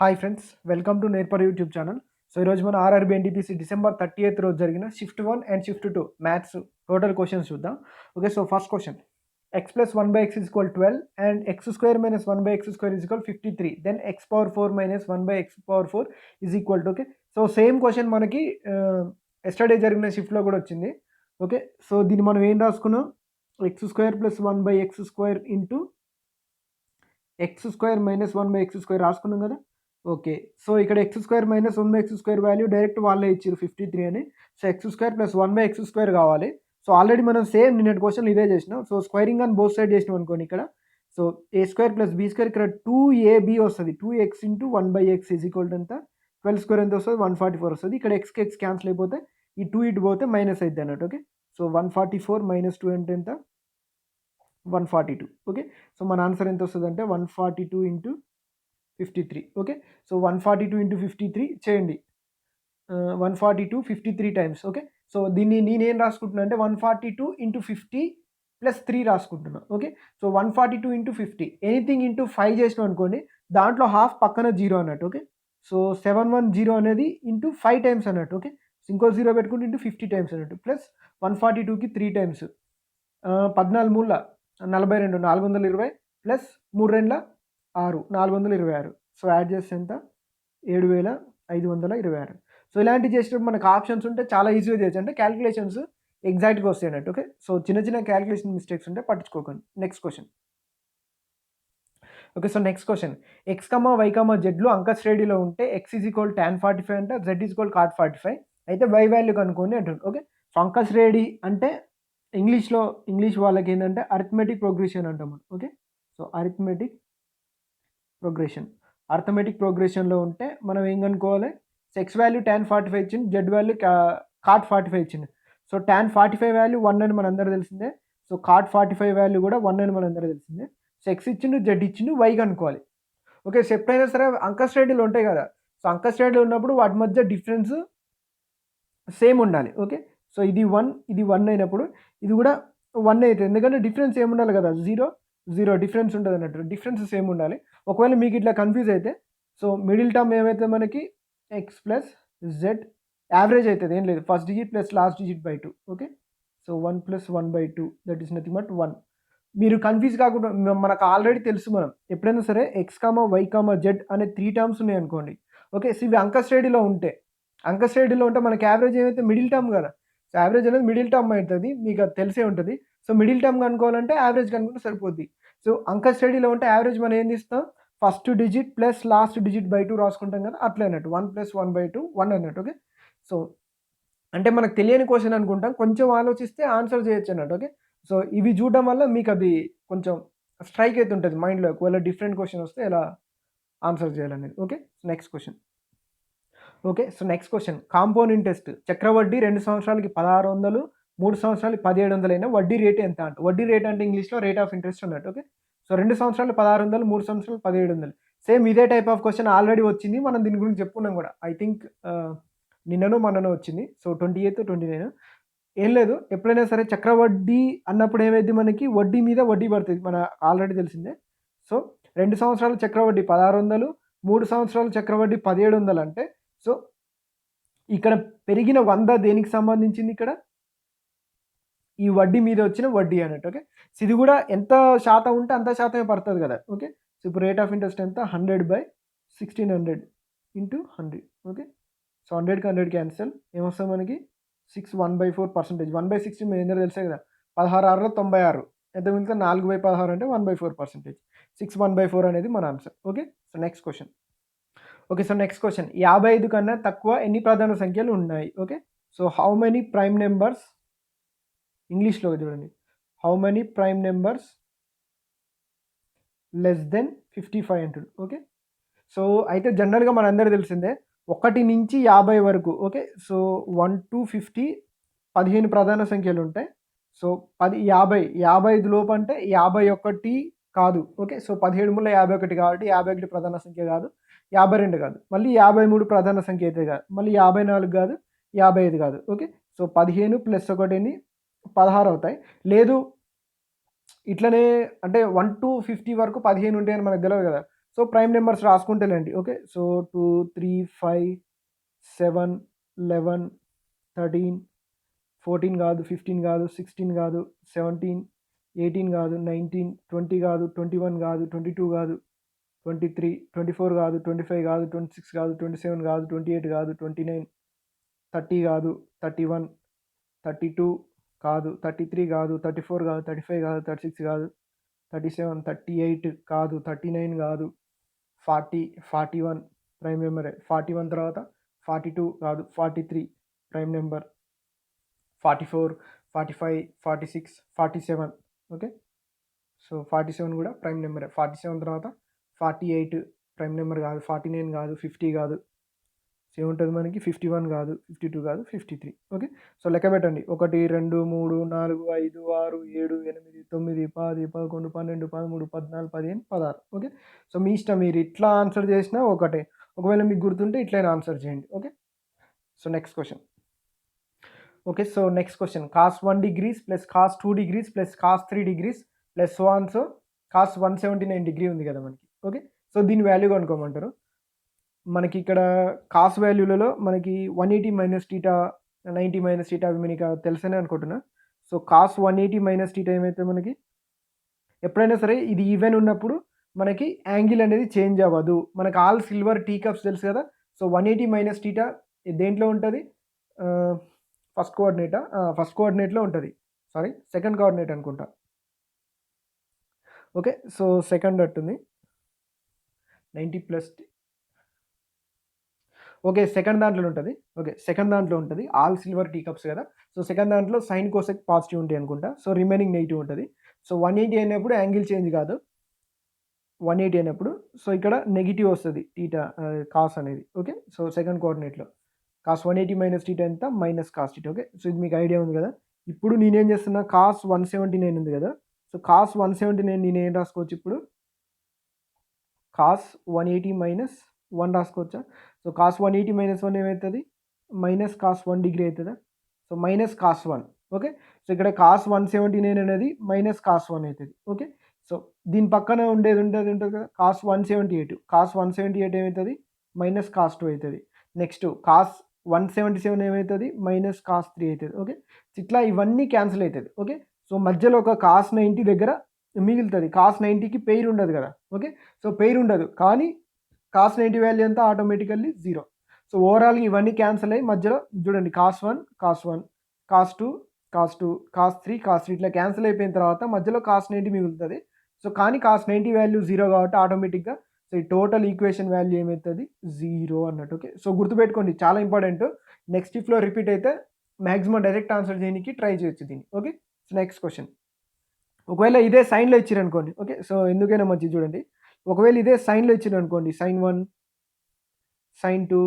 Hi friends, welcome to Nerpar YouTube channel. So ఈరోజు మన RRB NTPC December 30th రోజు జరిగిన shift 1 and shift 2 maths total questions చూద్దాం. Okay, so first question, x plus 1 by x is equal 12 and x square minus 1 by x square is equal 53. Then x power 4 minus 1 by x power 4 is equal to, okay, so same question మనకి yesterday జరిగిన షిఫ్ట్లో కూడా వచ్చింది. Okay, so దీన్ని మనం ఏం రాసుకున్నాం, X square plus 1 by x square into X square minus 1 by x square రాసుకున్నాం కదా. ఓకే, సో ఇక్కడ X square minus 1 by x square value direct వాళ్ళే ఇచ్చారు 53 అని. So X square plus 1 by x square కావాలి. సో ఆల్రెడీ మనం same నిన్నటి question ఇదే చేసినాం. సో స్క్వేరింగ్ అని బోత్ సైడ్ చేసినాం అనుకోండి, ఇక్కడ so A square plus B square ఇక్కడ 2ab వస్తుంది. 2x into 1 by x is equal to ఎంత, 12 స్క్వేర్ ఎంత వస్తుంది, 144 వస్తుంది. ఇక్కడ ఎక్స్కి ఎక్స్ క్యాన్సిల్ అయిపోతే ఈ 2 ఇటు పోతే మైనస్ అయితే అన్నట్టు. ఓకే, సో 144 మైనస్ 2 అంటే ఎంత, 142. ఓకే, సో మన ఆన్సర్ ఎంత వస్తుంది అంటే 142 ఇంటూ 53. ఓకే, సో 142 ఇంటూ 53 చేయండి, 142 53 టైమ్స్. ఓకే, సో దీన్ని నేనేం రాసుకుంటున్నా అంటే 142 ఇంటూ 50 ప్లస్ 3 రాసుకుంటున్నా. Okay, so 142 into 50 anything into 5 చేసినాం అనుకోండి, దాంట్లో హాఫ్ పక్కన జీరో అన్నట్టు. ఓకే, సో 710 అనేది ఇంటూ 5 టైమ్స్ అన్నట్టు. ఓకే, ఇంకో జీరో పెట్టుకుంటే ఇంటూ 50 టైమ్స్ అన్నట్టు, ప్లస్ 142కి 3 టైమ్స్, 14 మూల 42, 420 ప్లస్ 3 రెండ్ల 6, 426. సో యాడ్ చేస్తే ఎంత, 7526. సో ఇలాంటివి చేసేటప్పుడు మనకు ఆప్షన్స్ ఉంటే చాలా ఈజీగా చేయొచ్చు, అంటే క్యాలిక్యులేషన్స్ ఎగ్జాక్ట్గా వస్తాయి అన్నట్టు. ఓకే, సో చిన్న చిన్న క్యాలిక్యులేషన్ మిస్టేక్స్ ఉంటే పట్టించుకోకండి. Next question. Okay, so next question, X comma Y comma జెడ్లు అంక శ్రేణిలో ఉంటే ఎక్స్ ఈజ్ ఈక్వల్ tan 45 అంటే జెడ్ ఈజ్ ఈక్వల్ cot 45 అయితే వై వాల్యూ కనుక్కోండి అంటుంది. ఓకే, సో అంక శ్రేణి అంటే ఇంగ్లీష్ వాళ్ళకి ఏంటంటే అరిథమెటిక్ ప్రోగ్రెషన్ అంటాం. ఓకే, సో అరిథమెటిక్ ప్రోగ్రెషన్లో ఉంటే మనం ఏం కనుక్కోవాలి, ఎక్స్ వాల్యూ tan 45 ఇచ్చింది, జెడ్ వాల్యూ cot 45 ఇచ్చింది. సో tan 45 వాల్యూ 1 అని మనందరూ తెలిసిందే, సో cot 45 వాల్యూ కూడా 1 అని మనందరూ తెలిసిందే. సో ఎక్స్ ఇచ్చిండు, జెడ్ ఇచ్చిండు, వై కనుక్కోవాలి. ఓకే, సో ఎప్పుడైనా సరే అంక శ్రేణులు ఉంటాయి కదా, సో అంక శ్రేణులు ఉన్నప్పుడు వాటి మధ్య డిఫరెన్స్ సేమ్ ఉండాలి. ఓకే, సో ఇది 1 అయినప్పుడు ఇది కూడా 1 అవుతుంది, ఎందుకంటే డిఫరెన్స్ ఏముండాలి కదా, 0 డిఫరెన్స్ ఉంటుంది అన్నట్టు, డిఫరెన్స్ సేమ్ ఉండాలి. ఒకవేళ మీకు ఇట్లా కన్ఫ్యూజ్ అయితే, సో మిడిల్ టర్మ్ ఏమైతే మనకి ఎక్స్ ప్లస్ జెడ్ యావరేజ్ అవుతుంది, ఏం లేదు, first digit plus last digit by 2. Okay, so 1 plus 1/2 that is nothing but 1. మీరు కన్ఫ్యూజ్ కాకుండా, మనకు ఆల్రెడీ తెలుసు, మనం ఎప్పుడైనా సరే X comma Y comma Z అనే 3 టర్మ్స్ ఉన్నాయి అనుకోండి. ఓకే, సో ఇవి అంక శ్రేణిలో ఉంటే మనకి యావరేజ్ ఏమైతే మిడిల్ టర్మ్ కదా, సో యావరేజ్ అనేది మిడిల్ టర్మ్ అవుతుంది, మీకు అది తెలిసే ఉంటుంది. సో మిడిల్ టర్మ్ కనుక్కోవాలంటే యావరేజ్ కనుక్కుంటే సరిపోద్ది. సో అంక శ్రేణిలో ఉంటే యావరేజ్ మనం ఏం తీస్తాం, first digit plus last digit by 2 రాసుకుంటాం కదా, అట్లా అన్నట్టు 1 ప్లస్ 1/2 1 అన్నట్టు. ఓకే, సో అంటే మనకు తెలియని క్వశ్చన్ అనుకుంటాం, కొంచెం ఆలోచిస్తే ఆన్సర్ చేయొచ్చు అన్నట్టు. ఓకే, సో ఇవి చూడడం వల్ల మీకు అది కొంచెం స్ట్రైక్ అయితే ఉంటుంది మైండ్లో, ఒకవేళ డిఫరెంట్ క్వశ్చన్ వస్తే ఎలా ఆన్సర్ చేయాలనేది. Okay, next question. Okay, so next question, compounding test, చక్రవడ్డీ 2 సంవత్సరాలకి 1600, 3 సంవత్సరాలకి 1700 అయినా వడ్డీ రేట్ ఎంత అంట. వడ్డీ రేట్ అంటే ఇంగ్లీష్లో రేట్ ఆఫ్ ఇంట్రెస్ట్ అన్నట్టు. ఓకే, సో 2 సంవత్సరాలు 1600, 3 సంవత్సరాలు 1700. సేమ్ ఇదే టైప్ ఆఫ్ క్వశ్చన్ ఆల్రెడీ వచ్చింది, మనం దీని గురించి చెప్పుకున్నాం కూడా. ఐ థింక్ నిన్ననో వచ్చింది. సో 28, 29 ఏం లేదు, ఎప్పుడైనా సరే చక్రవడ్డీ అన్నప్పుడు ఏమైంది, మనకి వడ్డీ మీద వడ్డీ పడుతుంది, మన ఆల్రెడీ తెలిసిందే. సో 2 సంవత్సరాల చక్రవడ్డీ 1600, 3 సంవత్సరాల చక్రవడ్డీ 1700 అంటే, సో ఇక్కడ పెరిగిన 100 దేనికి సంబంధించింది, ఇక్కడ ఈ వడ్డీ మీద వచ్చిన వడ్డీ అన్నట్టు. ఓకే, సో ఇది కూడా ఎంత శాతం ఉంటే అంత శాతమే పడుతుంది కదా. ఓకే, సో ఇప్పుడు రేట్ ఆఫ్ ఇంట్రెస్ట్ ఎంత, 100/1600 ఇంటూ 100. ఓకే, సో 100కి 100 క్యాన్సల్, ఏమొస్తుంది మనకి 6 1/4%. 1/16 మీ అందరూ తెలుసే కదా, 16 96 ఎంత మిగిలితే 4/16 అంటే 1/4%. 6 1/4 అనేది మన answer. Okay, so next question. Okay, so next question, 55 కన్నా తక్కువ ఎన్ని ప్రధాన సంఖ్యలు ఉన్నాయి. Okay, so how many prime numbers, ఇంగ్లీష్లో చూడండి, how many prime numbers less than 55 అంటుంది. ఓకే, సో అయితే జనరల్గా మనందరూ తెలిసిందే 1 నుంచి 50 వరకు. ఓకే, సో 1 to 50 15 ప్రధాన సంఖ్యలు ఉంటాయి. సో 55 లోపు అంటే 51 కాదు. ఓకే, సో 17 మూల 51 కాబట్టి 51 ప్రధాన సంఖ్య కాదు, 52 కాదు, మళ్ళీ 53 ప్రధాన సంఖ్య అయితే కాదు, మళ్ళీ 54 కాదు, 55 కాదు. ఓకే, సో 15 ప్లస్ 1 16 అవుతాయి. లేదు ఇట్లనే అంటే 1 to 50 వరకు 15 ఉంటాయని మనకు తెలియదు కదా, సో ప్రైమ్ నెంబర్స్ రాసుకుంటేలేండి. ఓకే. సో 2, 3, 5, 7, 11, 13, 14 కాదు, 15 కాదు, 16 కాదు, 17, 18 కాదు, 19, 20 కాదు, 21 కాదు, 22 కాదు, 23, 24 కాదు, 25 కాదు, 26 కాదు, 27 కాదు, 28 కాదు, 29, 30 కాదు, 31, 32 కాదు, 33 కాదు, 34 కాదు, 35 కాదు, 36 కాదు, 37, 38 కాదు, 39 కాదు, 40, 41 ప్రైమ్ నెంబరే. 41 తర్వాత 42 కాదు, 43 ప్రైమ్ నెంబర్. 44, 45, 46, 47. ఓకే. సో 47 కూడా ప్రైమ్ నెంబరే. 47 తర్వాత 48 ప్రైమ్ నెంబర్ కాదు, 49 కాదు, 50 కాదు. ఏముంటుంది మనకి 51 కాదు, 52 కాదు, 53. ఓకే. సో లెక్క పెట్టండి. 1, 2, 3, 4, 5, 6, 7, 8, 9, 10, 11, 12, 13, 14, 15, 16. ఓకే. సో మీ ఇష్టం, మీరు ఇట్లా ఆన్సర్ చేసినా ఒకటే. ఒకవేళ మీకు గుర్తుంటే ఇట్లైనా ఆన్సర్ చేయండి. Okay. So next question. Okay. So next question. cos 1 degrees plus cos 2 degrees plus cos 3 degrees plus so on so cos 179 degree ఉంది కదా మనకి. ఓకే. సో దీని వాల్యూ కనుక్కోమంటారు. మనకి ఇక్కడ కాస్ వాల్యూలలో మనకి 180 మైనస్ టీటా, 90 మైనస్ టీటా అవి మీకు తెలుసనే అనుకుంటున్నా. సో కాస్ 180 మైనస్ టీటా ఏమైతే మనకి ఎప్పుడైనా సరే ఇది ఈవెన్ ఉన్నప్పుడు మనకి యాంగిల్ అనేది చేంజ్ అవ్వదు. మనకి ఆల్ సిల్వర్ టీ కప్స్ తెలుసు కదా. సో 180 మైనస్ టీటా దేంట్లో ఉంటుంది? ఫస్ట్ కోఆర్డినేటా? ఫస్ట్ కోఆర్డినేట్లో ఉంటుంది. సారీ, సెకండ్ కోఆర్డినేట్ అనుకుంటా. ఓకే. సో సెకండ్ అట్టుంది. 90 ప్లస్ ఓకే. సెకండ్ దాంట్లో ఉంటుంది. ఓకే. సెకండ్ దాంట్లో ఉంటుంది. ఆల్ సిల్వర్ టీ కప్స్ కదా. సో సెకండ్ దాంట్లో సైన్ కోసెక్ పాజిటివ్ ఉంటాయి అనుకుంటా. సో రిమైనింగ్ నెగిటివ్ ఉంటుంది. సో 180 అయినప్పుడు యాంగిల్ చేంజ్ కాదు. 180 అయినప్పుడు సో ఇక్కడ నెగిటివ్ వస్తుంది టీటా కాస్ అనేది. ఓకే. సో సెకండ్ కోఆర్డినేట్లో కాస్ 180 మైనస్ టీటా ఎంత? Minus cos theta. Okay. So ఇది మీకు ఐడియా ఉంది కదా. ఇప్పుడు నేనేం చేస్తున్నా, కాస్ 179 ఉంది కదా. సో కాస్ 179 నేను ఏం రాసుకోవచ్చు ఇప్పుడు? కాస్ 180 మైనస్ 1 రాసుకోవచ్చా? సో కాస్ 180 మైనస్ 1 ఏమవుతుంది? మైనస్ కాస్ 1 డిగ్రీ అవుతుందా? So minus cos 1. Okay. So ఇక్కడ కాస్ 179 అనేది మైనస్ కాస్ 1 అవుతుంది. ఓకే. సో దీని పక్కన ఉండేది ఉంటుంది కదా, కాస్ 178. కాస్ 178 ఏమవుతుంది? మైనస్ కాస్ 2 అవుతుంది. నెక్స్ట్ కాస్ 177 ఏమవుతుంది? మైనస్ కాస్ 3 అవుతుంది. ఓకే. ఇట్లా ఇవన్నీ క్యాన్సిల్ అవుతుంది. ఓకే. సో మధ్యలో ఒక కాస్ 90 దగ్గర మిగులుతుంది. కాస్ 90కి పెయిర్ ఉండదు కదా. ఓకే. సో పెయిర్ ఉండదు, కానీ కాస్ 90 వాల్యూ ఎంత? ఆటోమేటికల్లీ 0. సో ఓవరాల్గా ఇవన్నీ క్యాన్సిల్ అయ్యి మధ్యలో చూడండి cos 1, cos 1, cos 2, cos 2, cos 3, cos 3 ఇట్లా క్యాన్సిల్ అయిపోయిన తర్వాత మధ్యలో కాస్ 90 మిగులుతుంది. సో కానీ కాస్ 90 వాల్యూ 0 కాబట్టి ఆటోమేటిక్గా సో ఈ టోటల్ ఈక్వేషన్ వాల్యూ ఏమవుతుంది? 0 అన్నట్టు. ఓకే. సో గుర్తుపెట్టుకోండి, చాలా ఇంపార్టెంట్. నెక్స్ట్ ఇఫ్లో రిపీట్ అయితే మ్యాక్సిమం డైరెక్ట్ ఆన్సర్ చేయడానికి ట్రై చేయొచ్చు దీన్ని. ఓకే. So next question. ఒకవేళ ఇదే సైన్లో ఇచ్చారనుకోండి. ఓకే. సో ఎందుకైనా మంచిది చూడండి. ఒకవేళ ఇదే సైన్లో ఇచ్చారనుకోండి, సైన్ 1, సైన్ 2,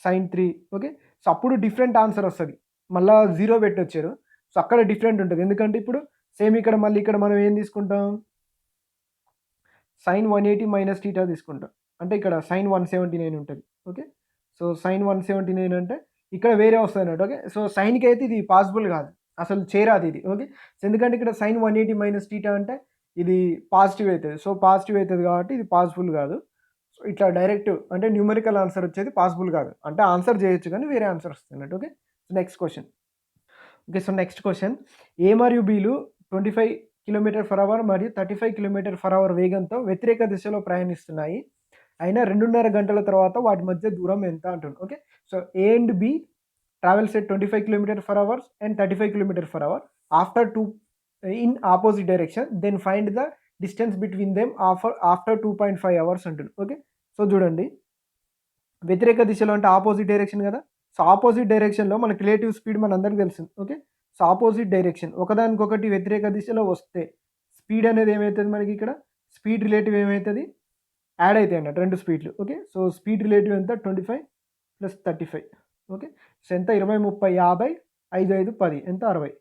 సైన్ 3. ఓకే. సో అప్పుడు డిఫరెంట్ ఆన్సర్ వస్తుంది. మళ్ళీ 0 పెట్టొచ్చారు. సో అక్కడ డిఫరెంట్ ఉంటుంది. ఎందుకంటే ఇప్పుడు సేమ్ ఇక్కడ మళ్ళీ ఇక్కడ మనం ఏం తీసుకుంటాం? సైన్ 180 మైనస్ టీటా తీసుకుంటాం. అంటే ఇక్కడ సైన్ 179 ఉంటుంది. ఓకే. సో సైన్ 179 అంటే ఇక్కడ వేరే వస్తుంది అన్నట్టు. ఓకే. సో సైన్కి అయితే ఇది పాసిబుల్ కాదు, అసలు చేరాదు ఇది. ఓకే. సో ఎందుకంటే ఇక్కడ సైన్ 180 మైనస్ టీటా అంటే ఇది పాజిటివ్ అవుతుంది. సో పాజిటివ్ అవుతుంది కాబట్టి ఇది పాసిబుల్ కాదు. సో ఇట్లా డైరెక్ట్ అంటే న్యూమరికల్ ఆన్సర్ వచ్చేది పాసిబుల్ కాదు. అంటే ఆన్సర్ చేయొచ్చు కానీ వేరే ఆన్సర్ వస్తుంది అన్నట్టు. Okay. So next question. Okay. So next question. A మరియు బిలు 25 km/h మరియు 35 km/h వేగంతో వ్యతిరేక దిశలో ప్రయాణిస్తున్నాయి. అయినా 2.5 గంటల తర్వాత వాటి మధ్య దూరం ఎంత అంటుంది. Okay. So A and B travels at 25 km/h and 35 km/h after in opposite direction. Then find the distance between them after 2.5 hours అంటుంది. ఓకే. సో చూడండి, వ్యతిరేక దిశలో అంటే ఆపోజిట్ డైరెక్షన్ కదా. సో ఆపోజిట్ డైరెక్షన్లో మనకి రిలేటివ్ స్పీడ్ మనందరికీ తెలుస్తుంది. ఓకే. సో ఆపోజిట్ డైరెక్షన్ ఒకదానికొకటి వ్యతిరేక దిశలో వస్తే స్పీడ్ అనేది ఏమవుతుంది మనకి ఇక్కడ? స్పీడ్ రిలేటివ్ ఏమవుతుంది? యాడ్ అవుతాయి అన్నట్టు రెండు స్పీడ్లు. ఓకే. సో స్పీడ్ రిలేటివ్ ఎంత? 25 + 35. ఓకే. సో ఎంత? 20, 30, 50, 5, 5, 10 ఎంత? 60.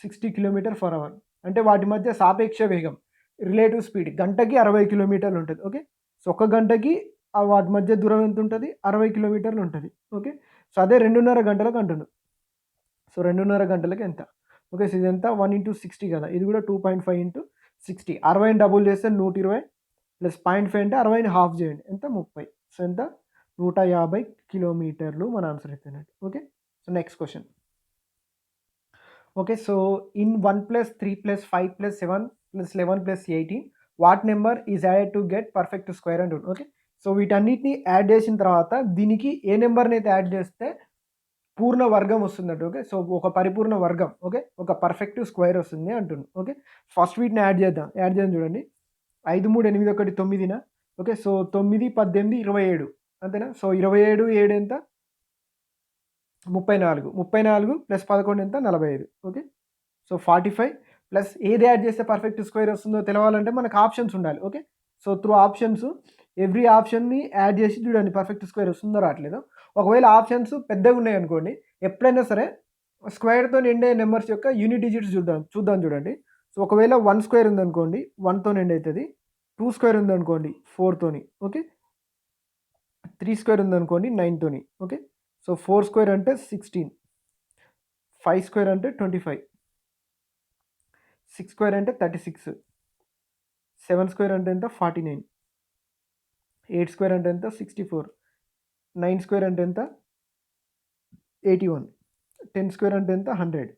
60 km/h. అంటే వాటి మధ్య సాపేక్ష వేగం రిలేటివ్ స్పీడ్ గంటకి 60 కిలోమీటర్లు ఉంటుంది. ఓకే. సో ఒక గంటకి వాటి మధ్య దూరం ఎంత ఉంటుంది? 60 కిలోమీటర్లు ఉంటుంది. ఓకే. సో అదే 2.5 గంటలకు అంటున్నాను. సో 2.5 గంటలకి ఎంత? ఓకే. సో ఇదెంత? 1 × 60 కదా. ఇది కూడా 2.5 × 60. 60ని డబుల్ చేస్తే 120 ప్లస్ 0.5 అంటే 60ని హాఫ్ చేయండి. ఎంత 30. సో ఎంత 150 కిలోమీటర్లు మన ఆన్సర్ అయిపోయినట్టు. Okay. So next question. Okay. So in 1 + 3 + 5 + 7 + 11 + 18 what number is added to get perfect square అంటుండు. ఓకే. సో వీటన్నిటిని యాడ్ చేసిన తర్వాత దీనికి ఏ నెంబర్‌ని అయితే యాడ్ చేస్తే పూర్ణ వర్గం వస్తుందట. ఓకే. సో ఒక పరిపూర్ణ వర్గం. ఓకే. ఒక పర్ఫెక్ట్ స్క్వేర్ వస్తుంది అంటుండు. ఓకే. ఫస్ట్ వీటిని యాడ్ చేద్దాం. యాడ్ చేద్దాం చూడండి. 5, 3, 8, 1, 9 ఓకే. సో 9, 18, 27 అంతేనా? సో 27, 7 ఎంత? 34. 34 + 11 ఎంత? 45. ఓకే. సో 45 ప్లస్ ఏది యాడ్ చేస్తే పర్ఫెక్ట్ స్క్వేర్ వస్తుందో తెలవాలంటే మనకు ఆప్షన్స్ ఉండాలి. Okay. So through options every ఆప్షన్‌ని యాడ్ చేసి చూడండి పర్ఫెక్ట్ స్క్వేర్ వస్తుందో రావట్లేదో. ఒకవేళ ఆప్షన్స్ పెద్దగా ఉన్నాయనుకోండి, ఎప్పుడైనా సరే స్క్వేర్‌తోని ఎండ్ అయ్యే నంబర్స్ యొక్క యూనిట్ డిజిట్స్ చూద్దాం చూడండి. సో ఒకవేళ 1 స్క్వేర్ ఉందనుకోండి 1తోని ఎండ్ అయితది. 2 స్క్వేర్ ఉందనుకోండి 4తోని. ఓకే. 3 స్క్వేర్ ఉందనుకోండి 9తోని. ఓకే. సో 4 స్క్వేర్ అంటే 16. 5 స్క్వేర్ అంటే 25. 6 స్క్వేర్ అంటే 36. 7 స్క్వేర్ అంటే ఎంత? 49. 8 స్క్వేర్ అంటే ఎంత? 64. 9 స్క్వేర్ అంటే ఎంత? 81. 10 స్క్వేర్ అంటే ఎంత? 100.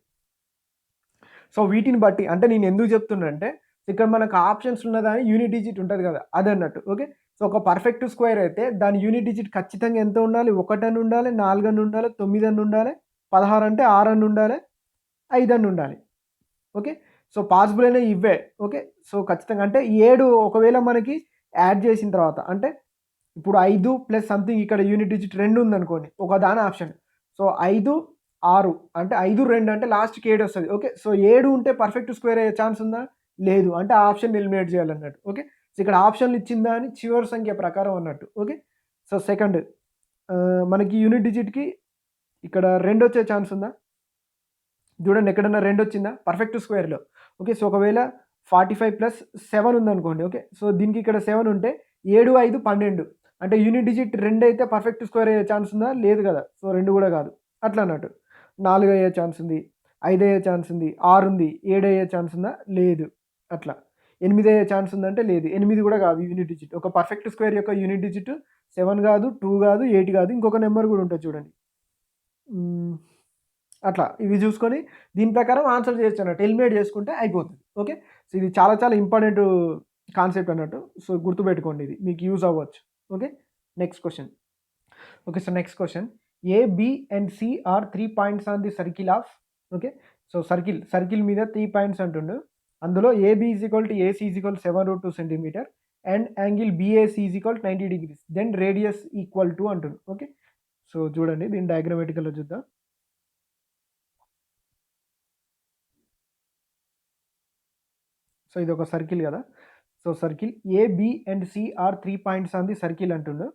సో వీటిని బట్టి అంటే నేను ఎందుకు చెప్తున్నా అంటే ఇక్కడ మనకు ఆప్షన్స్ ఉన్నదాని యూనిట్ డిజిట్ ఉంటది కదా! అదన్నట్టు. ఓకే. సో ఒక పర్ఫెక్ట్ స్క్వేర్ అయితే దాని యూనిట్ డిజిట్ ఖచ్చితంగా ఎంత ఉండాలి? 1 అని ఉండాలి, 4 అని ఉండాలి, 9 అని ఉండాలి, 16 అంటే 6 అని ఉండాలి, 5 అని ఉండాలి. ఓకే. సో పాసిబుల్ అయినవి ఇవే. ఓకే. సో ఖచ్చితంగా అంటే 7 ఒకవేళ మనకి యాడ్ చేసిన తర్వాత అంటే ఇప్పుడు 5 ప్లస్ సంథింగ్ ఇక్కడ యూనిట్ డిజిట్ 2 ఉందనుకోండి. ఒక దాని ఆప్షన్. సో 5, 6 అంటే 5, 2 అంటే లాస్ట్‌కి 7 వస్తది. ఓకే. సో 7 ఉంటే పర్ఫెక్ట్ స్క్వేర్ అయ్యే ఛాన్స్ ఉందా? లేదు. అంటే ఆ ఆప్షన్‌ని ఎలిమినేట్ చేయాలన్నట్టు. ఓకే. సో ఇక్కడ ఆప్షన్‌లు ఇచ్చిందా అని చివరి సంఖ్య ప్రకారం అన్నట్టు. ఓకే. సో సెకండ్ మనకి యూనిట్ డిజిట్‌కి ఇక్కడ 2 వచ్చే ఛాన్స్ ఉందా? చూడండి ఎక్కడన్నా 2 వచ్చిందా? పర్ఫెక్ట్ స్క్వేర్‌లో. ఓకే. సో ఒకవేళ 45 + 7 ఉందనుకోండి. ఓకే. సో దీనికి ఇక్కడ 7 ఉంటే 7, 5, 12 అంటే యూనిట్ డిజిట్ 2 అయితే పర్ఫెక్ట్ స్క్వేర్ అయ్యే ఛాన్స్ ఉందా? లేదు కదా! సో 2 కూడా కాదు. అట్లా అన్నట్టు. 4 అయ్యే ఛాన్స్ ఉంది. 5 అయ్యే ఛాన్స్ ఉంది. 6 ఉంది. 7 అయ్యే ఛాన్స్ ఉందా? లేదు. అట్లా. 8 అయ్యే ఛాన్స్ ఉందంటే లేదు. 8 కూడా కాదు యూనిట్ డిజిట్. ఒక పర్ఫెక్ట్ స్క్వేర్ యొక్క యూనిట్ డిజిట్ 7 కాదు, 2 కాదు, 8 కాదు. ఇంకొక నంబర్ కూడా ఉంటది చూడండి. అట్లా ఇవి చూసుకొని దీని ప్రకారం ఆన్సర్ చేయొచ్చు అన్నట్టు. ఎలిమినేట్ చేసుకుంటే అయిపోతుంది. ఓకే. సో ఇది చాలా చాలా ఇంపార్టెంట్ కాన్సెప్ట్ అన్నట్టు. సో గుర్తుపెట్టుకోండి ఇది. మీకు యూజ్ అవ్వచ్చు. Okay. Next question. Okay. So next question. A, B and C are 3 points on the circle of okay. So circle మీద 3 పాయింట్స్ అంటుండు. అందులో AB AC 7√2 centimetre and angle BAC 90 degrees. Then radius equal to అంటుండు. Okay. So చూడండి దీన్ని డయాగ్రమాటికల్‌లో చూద్దాం. So ఇది ఒక సర్కిల్ కదా! So circle A, B and C are 3 points on the circle అంటుండు.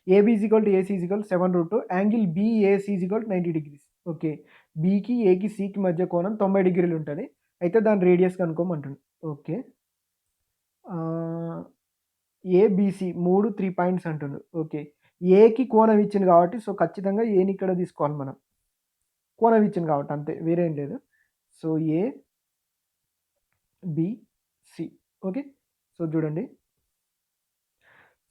AB AC 7√2 angle BAC 90 degrees. Okay. బికి, ఏకి, సికి మధ్య కోణం 90 డిగ్రీలు ఉంటది. అయితే దాని రేడియస్ కనుక్కోమంటుండు. ఓకే. ఏబిసి 3 పాయింట్స్ అంటుండు. ఓకే. ఏకి కోణం ఇచ్చింది కాబట్టి సో ఖచ్చితంగా ఏని ఇక్కడ తీసుకోవాలి మనం. కోణం ఇచ్చింది కాబట్టి అంతే వేరేం లేదు. So A, B, C. Okay. So చూడండి.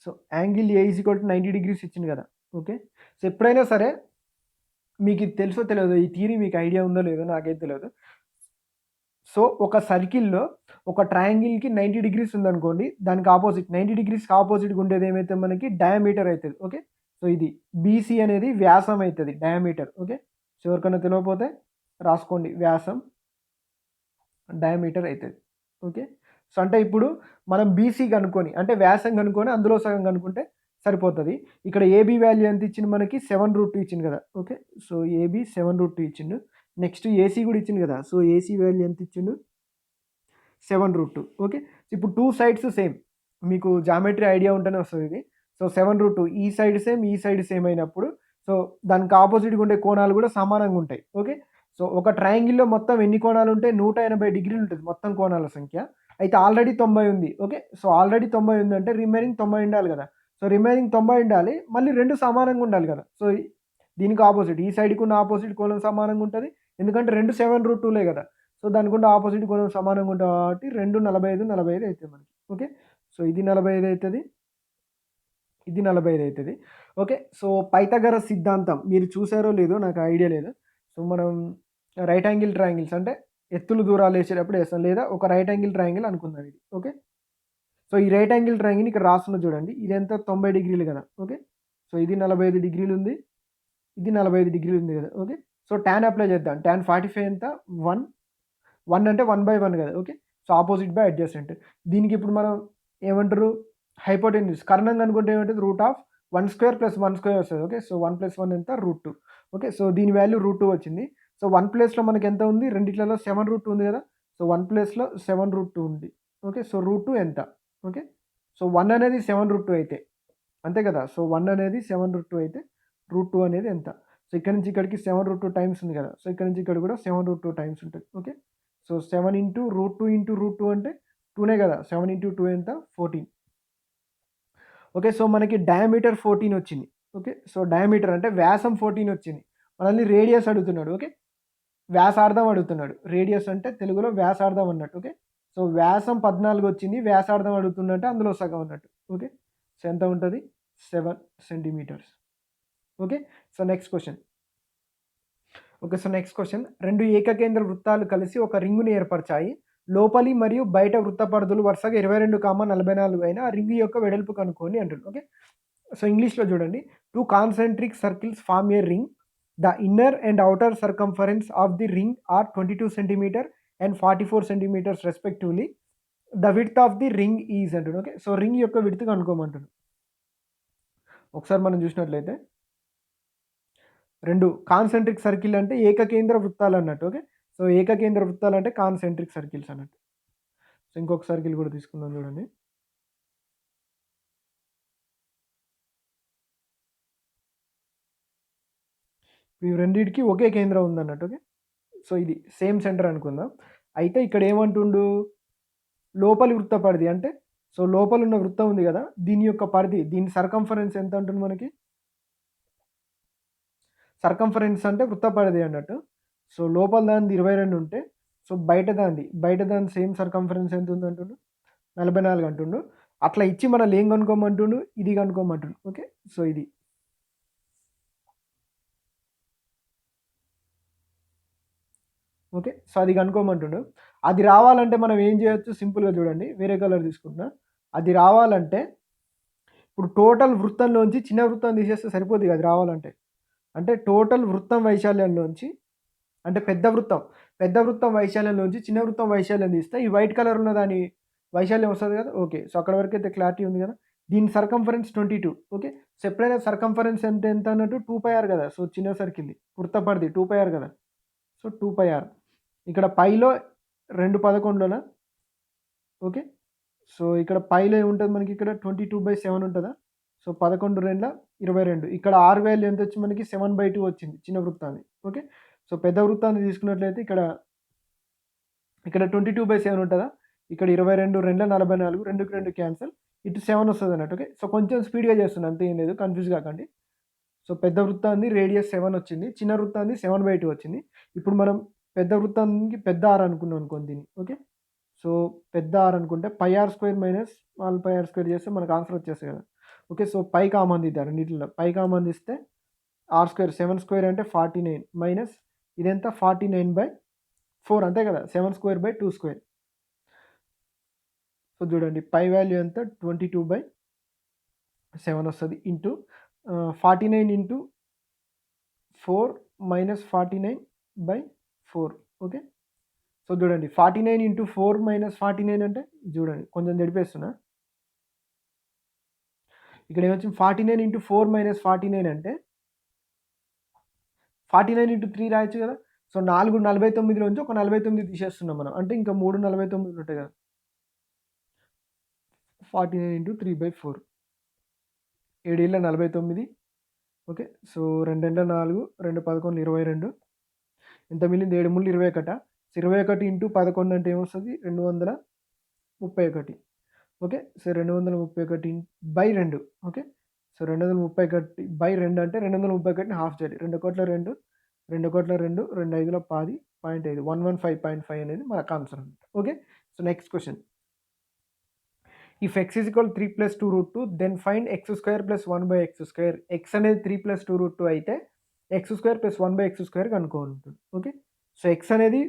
సో యాంగిల్ ఏ 90 డిగ్రీస్ ఇచ్చింది కదా! ఓకే. సో ఎప్పుడైనా సరే మీకు ఇది తెలుసో తెలియదో ఈ థియరీ మీకు ఐడియా ఉందో లేదో నాకైతే తెలియదు. సో ఒక సర్కిల్‌లో ఒక ట్రయాంగిల్‌కి 90 డిగ్రీస్ ఉందనుకోండి. దానికి అపోజిట్ 90 డిగ్రీస్‌కి అపోజిట్‌గా ఉండేది ఏమైతే మనకి డయామీటర్ అయితది. ఓకే. సో ఇది బీసీ అనేది వ్యాసం అయితది. డయామీటర్. ఓకే. సో ఎవరికైనా తెలవకపోతే రాసుకోండి. వ్యాసం డయామీటర్ అయితది. ఓకే. సో అంటే ఇప్పుడు మనం బీసీ కనుక్కొని అంటే వ్యాసం కనుక్కొని అందులో సగం కనుక్కుంటే సరిపోతది. ఇక్కడ ఏబీ వాల్యూ ఎంత ఇచ్చిండు మనకి 7√2 ఇచ్చిండు కదా! ఓకే. సో ఏబీ 7√2 ఇచ్చిండు. నెక్స్ట్ ఏసీ కూడా ఇచ్చిండు కదా! సో ఏసీ వాల్యూ ఎంత ఇచ్చిండు? 7√2. ఓకే. ఇప్పుడు 2 సైడ్స్ సేమ్. మీకు జామెట్రీ ఐడియా ఉంటేనే వస్తది ఇది. సో 7√2 ఈ సైడ్ సేమ్, ఈ సైడ్ సేమ్ అయినప్పుడు సో దానికి అపోజిట్‌గా ఉండే కోణాలు కూడా సమానంగా ఉంటాయి. ఓకే. సో ఒక ట్రయాంగిల్‌లో మొత్తం ఎన్ని కోణాలు ఉంటాయి? 180 డిగ్రీలు ఉంటది మొత్తం కోణాల సంఖ్య. అయితే ఆల్రెడీ 90 ఉంది. ఓకే. సో ఆల్రెడీ 90 ఉందంటే రిమైనింగ్ 90 ఉండాలి కదా! సో రిమైనింగ్ 90 ఉండాలి. మళ్ళీ 2 సమానంగా ఉండాలి కదా! సో దీనికి అపోజిట్ ఈ సైడ్‌కి ఉన్న అపోజిట్ కోణం సమానంగా ఉంటది. ఎందుకంటే 2 7√2లే కదా! సో దానికున్న ఆపోజిట్ కోణం సమానంగా ఉంటది కాబట్టి 2 45, 45 అయితది మనకి. ఓకే. సో సో ఇది 45 అవుతుంది, ఇది 45 అవుతుంది. ఓకే. సో పైథాగరస్ సిద్ధాంతం మీరు చూసారో లేదో నాకు ఐడియా లేదు. సో మనం రైట్ యాంగిల్ ట్రయాంగిల్స్ అంటే ఎత్తులు దూరాలు వేసేటప్పుడు వేస్తాం, లేదా ఒక రైట్ యాంగిల్ ట్రయాంగిల్ అనుకుందాం ఇది. ఓకే. సో ఈ రైట్ యాంగిల్ ట్రయాంగిల్ ఇక్కడ రాస్తున్నా చూడండి, ఇదంతా 90 డిగ్రీలు కదా. ఓకే. సో ఇది 45 డిగ్రీలు ఉంది, ఇది 45 డిగ్రీలు ఉంది కదా. ఓకే. సో tan అప్లై చేద్దాం. tan 45 ఎంత 1, 1 అంటే 1/1 కదా. Okay. So opposite by adjacent. దీనికి ఇప్పుడు మనం ఏమంటారు, హైపోటెన్యూస్ కర్ణం కనుకుంటే ఏమంటుంది, √1² + 1² వస్తుంది. ఓకే. సో 1 + 1 ఎంత √2. ఓకే. సో దీని వాల్యూ √2 వచ్చింది. సో 1 ప్లేస్లో మనకి ఎంత ఉంది, రెండిట్లలో 7√2 ఉంది కదా. సో 1 ప్లేస్లో 7√2 ఉంది. ఓకే. సో √2 ఎంత. ఓకే. సో 1 అనేది 7√2 అయితే అంతే కదా. సో 1 అనేది 7√2 అయితే √2 అనేది ఎంత. సో ఇక్కడ నుంచి ఇక్కడికి 7√2 టైమ్స్ ఉంది కదా. సో ఇక్కడ నుంచి ఇక్కడ కూడా 7√2 టైమ్స్ ఉంటుంది. ఓకే. సో 7 × √2 × √2 అంటే 2నే కదా. 7 × 2 ఎంత 14. ఓకే. సో మనకి డయామీటర్ 14 వచ్చింది. ఓకే. సో డయామీటర్ అంటే వ్యాసం 14 వచ్చింది. మనల్ని రేడియస్ అడుగుతున్నాడు. ఓకే. వ్యాసార్థం అడుగుతున్నాడు. రేడియస్ అంటే తెలుగులో వ్యాసార్థం అన్నట్టు. ఓకే. సో వ్యాసం 14 వచ్చింది, వ్యాసార్థం అడుగుతున్నట్టే అందులో సగం అన్నట్టు. ఓకే. సో ఎంత ఉంటుంది 7 centimetres. Okay. So next question. Okay. So next question, 2 ఏకకేంద్ర వృత్తాలు కలిసి ఒక రింగుని ఏర్పరచాయి. లోపలి మరియు బయట వృత్త పరిధులు వరుసగా 22, 44 అయినా ఆ రింగు యొక్క వెడల్పు కనుక్కోండి అంటుంది. ఓకే. సో ఇంగ్లీష్లో చూడండి, 2 concentric circles form a ring. The inner and outer circumference of the ring are 22 cm and 44 cm respectively. The width of the ring is అంటుంది. ఓకే. సో రింగ్ యొక్క విడ్త్ కనుక్కోమంటుంది. ఒకసారి మనం చూసినట్లయితే 2 కాన్సెంట్రిక్ సర్కిల్ అంటే ఏకకేంద్ర వృత్తాలు అన్నట్టు. ఓకే. సో ఏకకేంద్ర వృత్తాలు అంటే కాన్సెంట్రిక్ సర్కిల్స్ అన్నట్టు. సో ఇంకొక సర్కిల్ కూడా తీసుకుందాం చూడండి. ఇవి రెండింటికి ఒకే కేంద్రం ఉందన్నట్టు. ఓకే. సో ఇది సేమ్ సెంటర్ అనుకుందాం. అయితే ఇక్కడ ఏమంటుండు, లోపలి వృత్త పరిధి అంటే, సో లోపల ఉన్న వృత్తం ఉంది కదా, దీని యొక్క పరిధి, దీని సర్కంఫరెన్స్ ఎంత ఉంటుంది మనకి. సర్కంఫరెన్స్ అంటే వృత్త పరిధి అన్నట్టు. సో లోపల దానిది 22 ఉంటే, సో బయట దాని సేమ్ సర్కంఫరెన్స్ ఎంత ఉంది అంటుండు, 44 అంటుండు. అట్లా ఇచ్చి మనం ఏం కనుక్కోమంటుండు, ఇది కనుక్కోమంటుండు. ఓకే. సో ఇది ఓకే. సో అది కనుక్కోమంటుండు. అది రావాలంటే మనం ఏం చేయొచ్చు, సింపుల్గా చూడండి, వేరే కలర్ తీసుకుంటున్నా. అది రావాలంటే ఇప్పుడు టోటల్ వృత్తంలోంచి చిన్న వృత్తం తీసేస్తే సరిపోతుంది అది రావాలంటే. అంటే టోటల్ వృత్తం వైశాల్యంలోంచి, అంటే పెద్ద వృత్తం వైశాల్యంలోంచి చిన్న వృత్తం వైశాల్యం తీస్తే ఈ వైట్ కలర్ ఉన్న దాని వైశాల్యం వస్తుంది కదా. ఓకే. సో అక్కడ వరకు అయితే క్లారిటీ ఉంది కదా. దీని సర్కంఫరెన్స్ 22. ఓకే. సో ఎప్పుడైనా సర్కంఫరెన్స్ ఎంత అన్నట్టు 2πr కదా. సో చిన్న సర్కిల్ది వృత్త పరిధి 2πr కదా. సో 2πr ఇక్కడ పైలో 2 11లోనా. ఓకే. సో ఇక్కడ పైలో ఏముంటుంది మనకి, ఇక్కడ 22/7 ఉంటుందా. సో 11 2 22. ఇక్కడ ఆర్ వాల్యూ ఎంత వచ్చి మనకి 7/2 వచ్చింది చిన్న వృత్తాన్ని. ఓకే. సో పెద్ద వృత్తాన్ని తీసుకున్నట్లయితే ఇక్కడ 22/7 ఉంటుందా. ఇక్కడ 22 2 44, 2కి 2 క్యాన్సల్, ఇటు 7 వస్తుంది అన్నట్టు. ఓకే. సో కొంచెం స్పీడ్గా చేస్తున్నాను, అంతే, ఏం లేదు, కన్ఫ్యూజ్ కాకండి. సో పెద్ద వృత్తాన్ని రేడియస్ 7 వచ్చింది, చిన్న వృత్తాన్ని 7/2 వచ్చింది. ఇప్పుడు మనం పెద్ద వృత్తానికి పెద్ద ఆర్ అనుకున్నాం అనుకోండి దీన్ని. ఓకే. సో పెద్ద ఆర్ అనుకుంటే πr² - స్మాల్ πr² చేస్తే మనకు ఆన్సర్ వచ్చేస్తుంది కదా. ఓకే. సో పై కామన్ తీద్దాం రెండింటిలో. పై కామన్ తీస్తే r² 7² అంటే 49 మైనస్ ఇదెంత 49/4 అంతే కదా. 7² / 2². సో చూడండి పై వాల్యూ ఎంత 22/7 వస్తుంది ఇంటూ 49 × 4 మైనస్ 49/4. ఓకే. సో చూడండి 49 × 4 మైనస్ 49 అంటే చూడండి కొంచెం జడిపేస్తున్నా. ఇక్కడ ఏమొచ్చింది 49 × 4 మైనస్ 49 అంటే 49 × 3 రాయొచ్చు కదా. సో 4 49లోంచి ఒక 49 తీసేస్తున్నాం మనం, అంటే ఇంకా 3 49 ఉంటాయి కదా. 49 × 3/4 7 49. ఓకే. సో 2 4 2 11 22 ఎంత మిగిలింది 7 3 21. 21 × 11 అంటే ఏమొస్తుంది 231. ఓకే. సో 231/2. ఓకే. సో 231/2 అంటే 231ని హాఫ్ చేయాలి. 2 కోట్ల 2 2 కోట్ల 2 2 5ల 10 0.5 115.5 అనేది మనకు ఆన్సర్ అనమాట. Okay. So next question, if X is equal 3 plus 2 root 2 then find X square plus 1 by X square. X అనేది 3 ప్లస్ 2 రూట్ 2 అయితే X square plus 1 by X square కనుక్కోవాలి. ఓకే, సో ఎక్స్ అనేది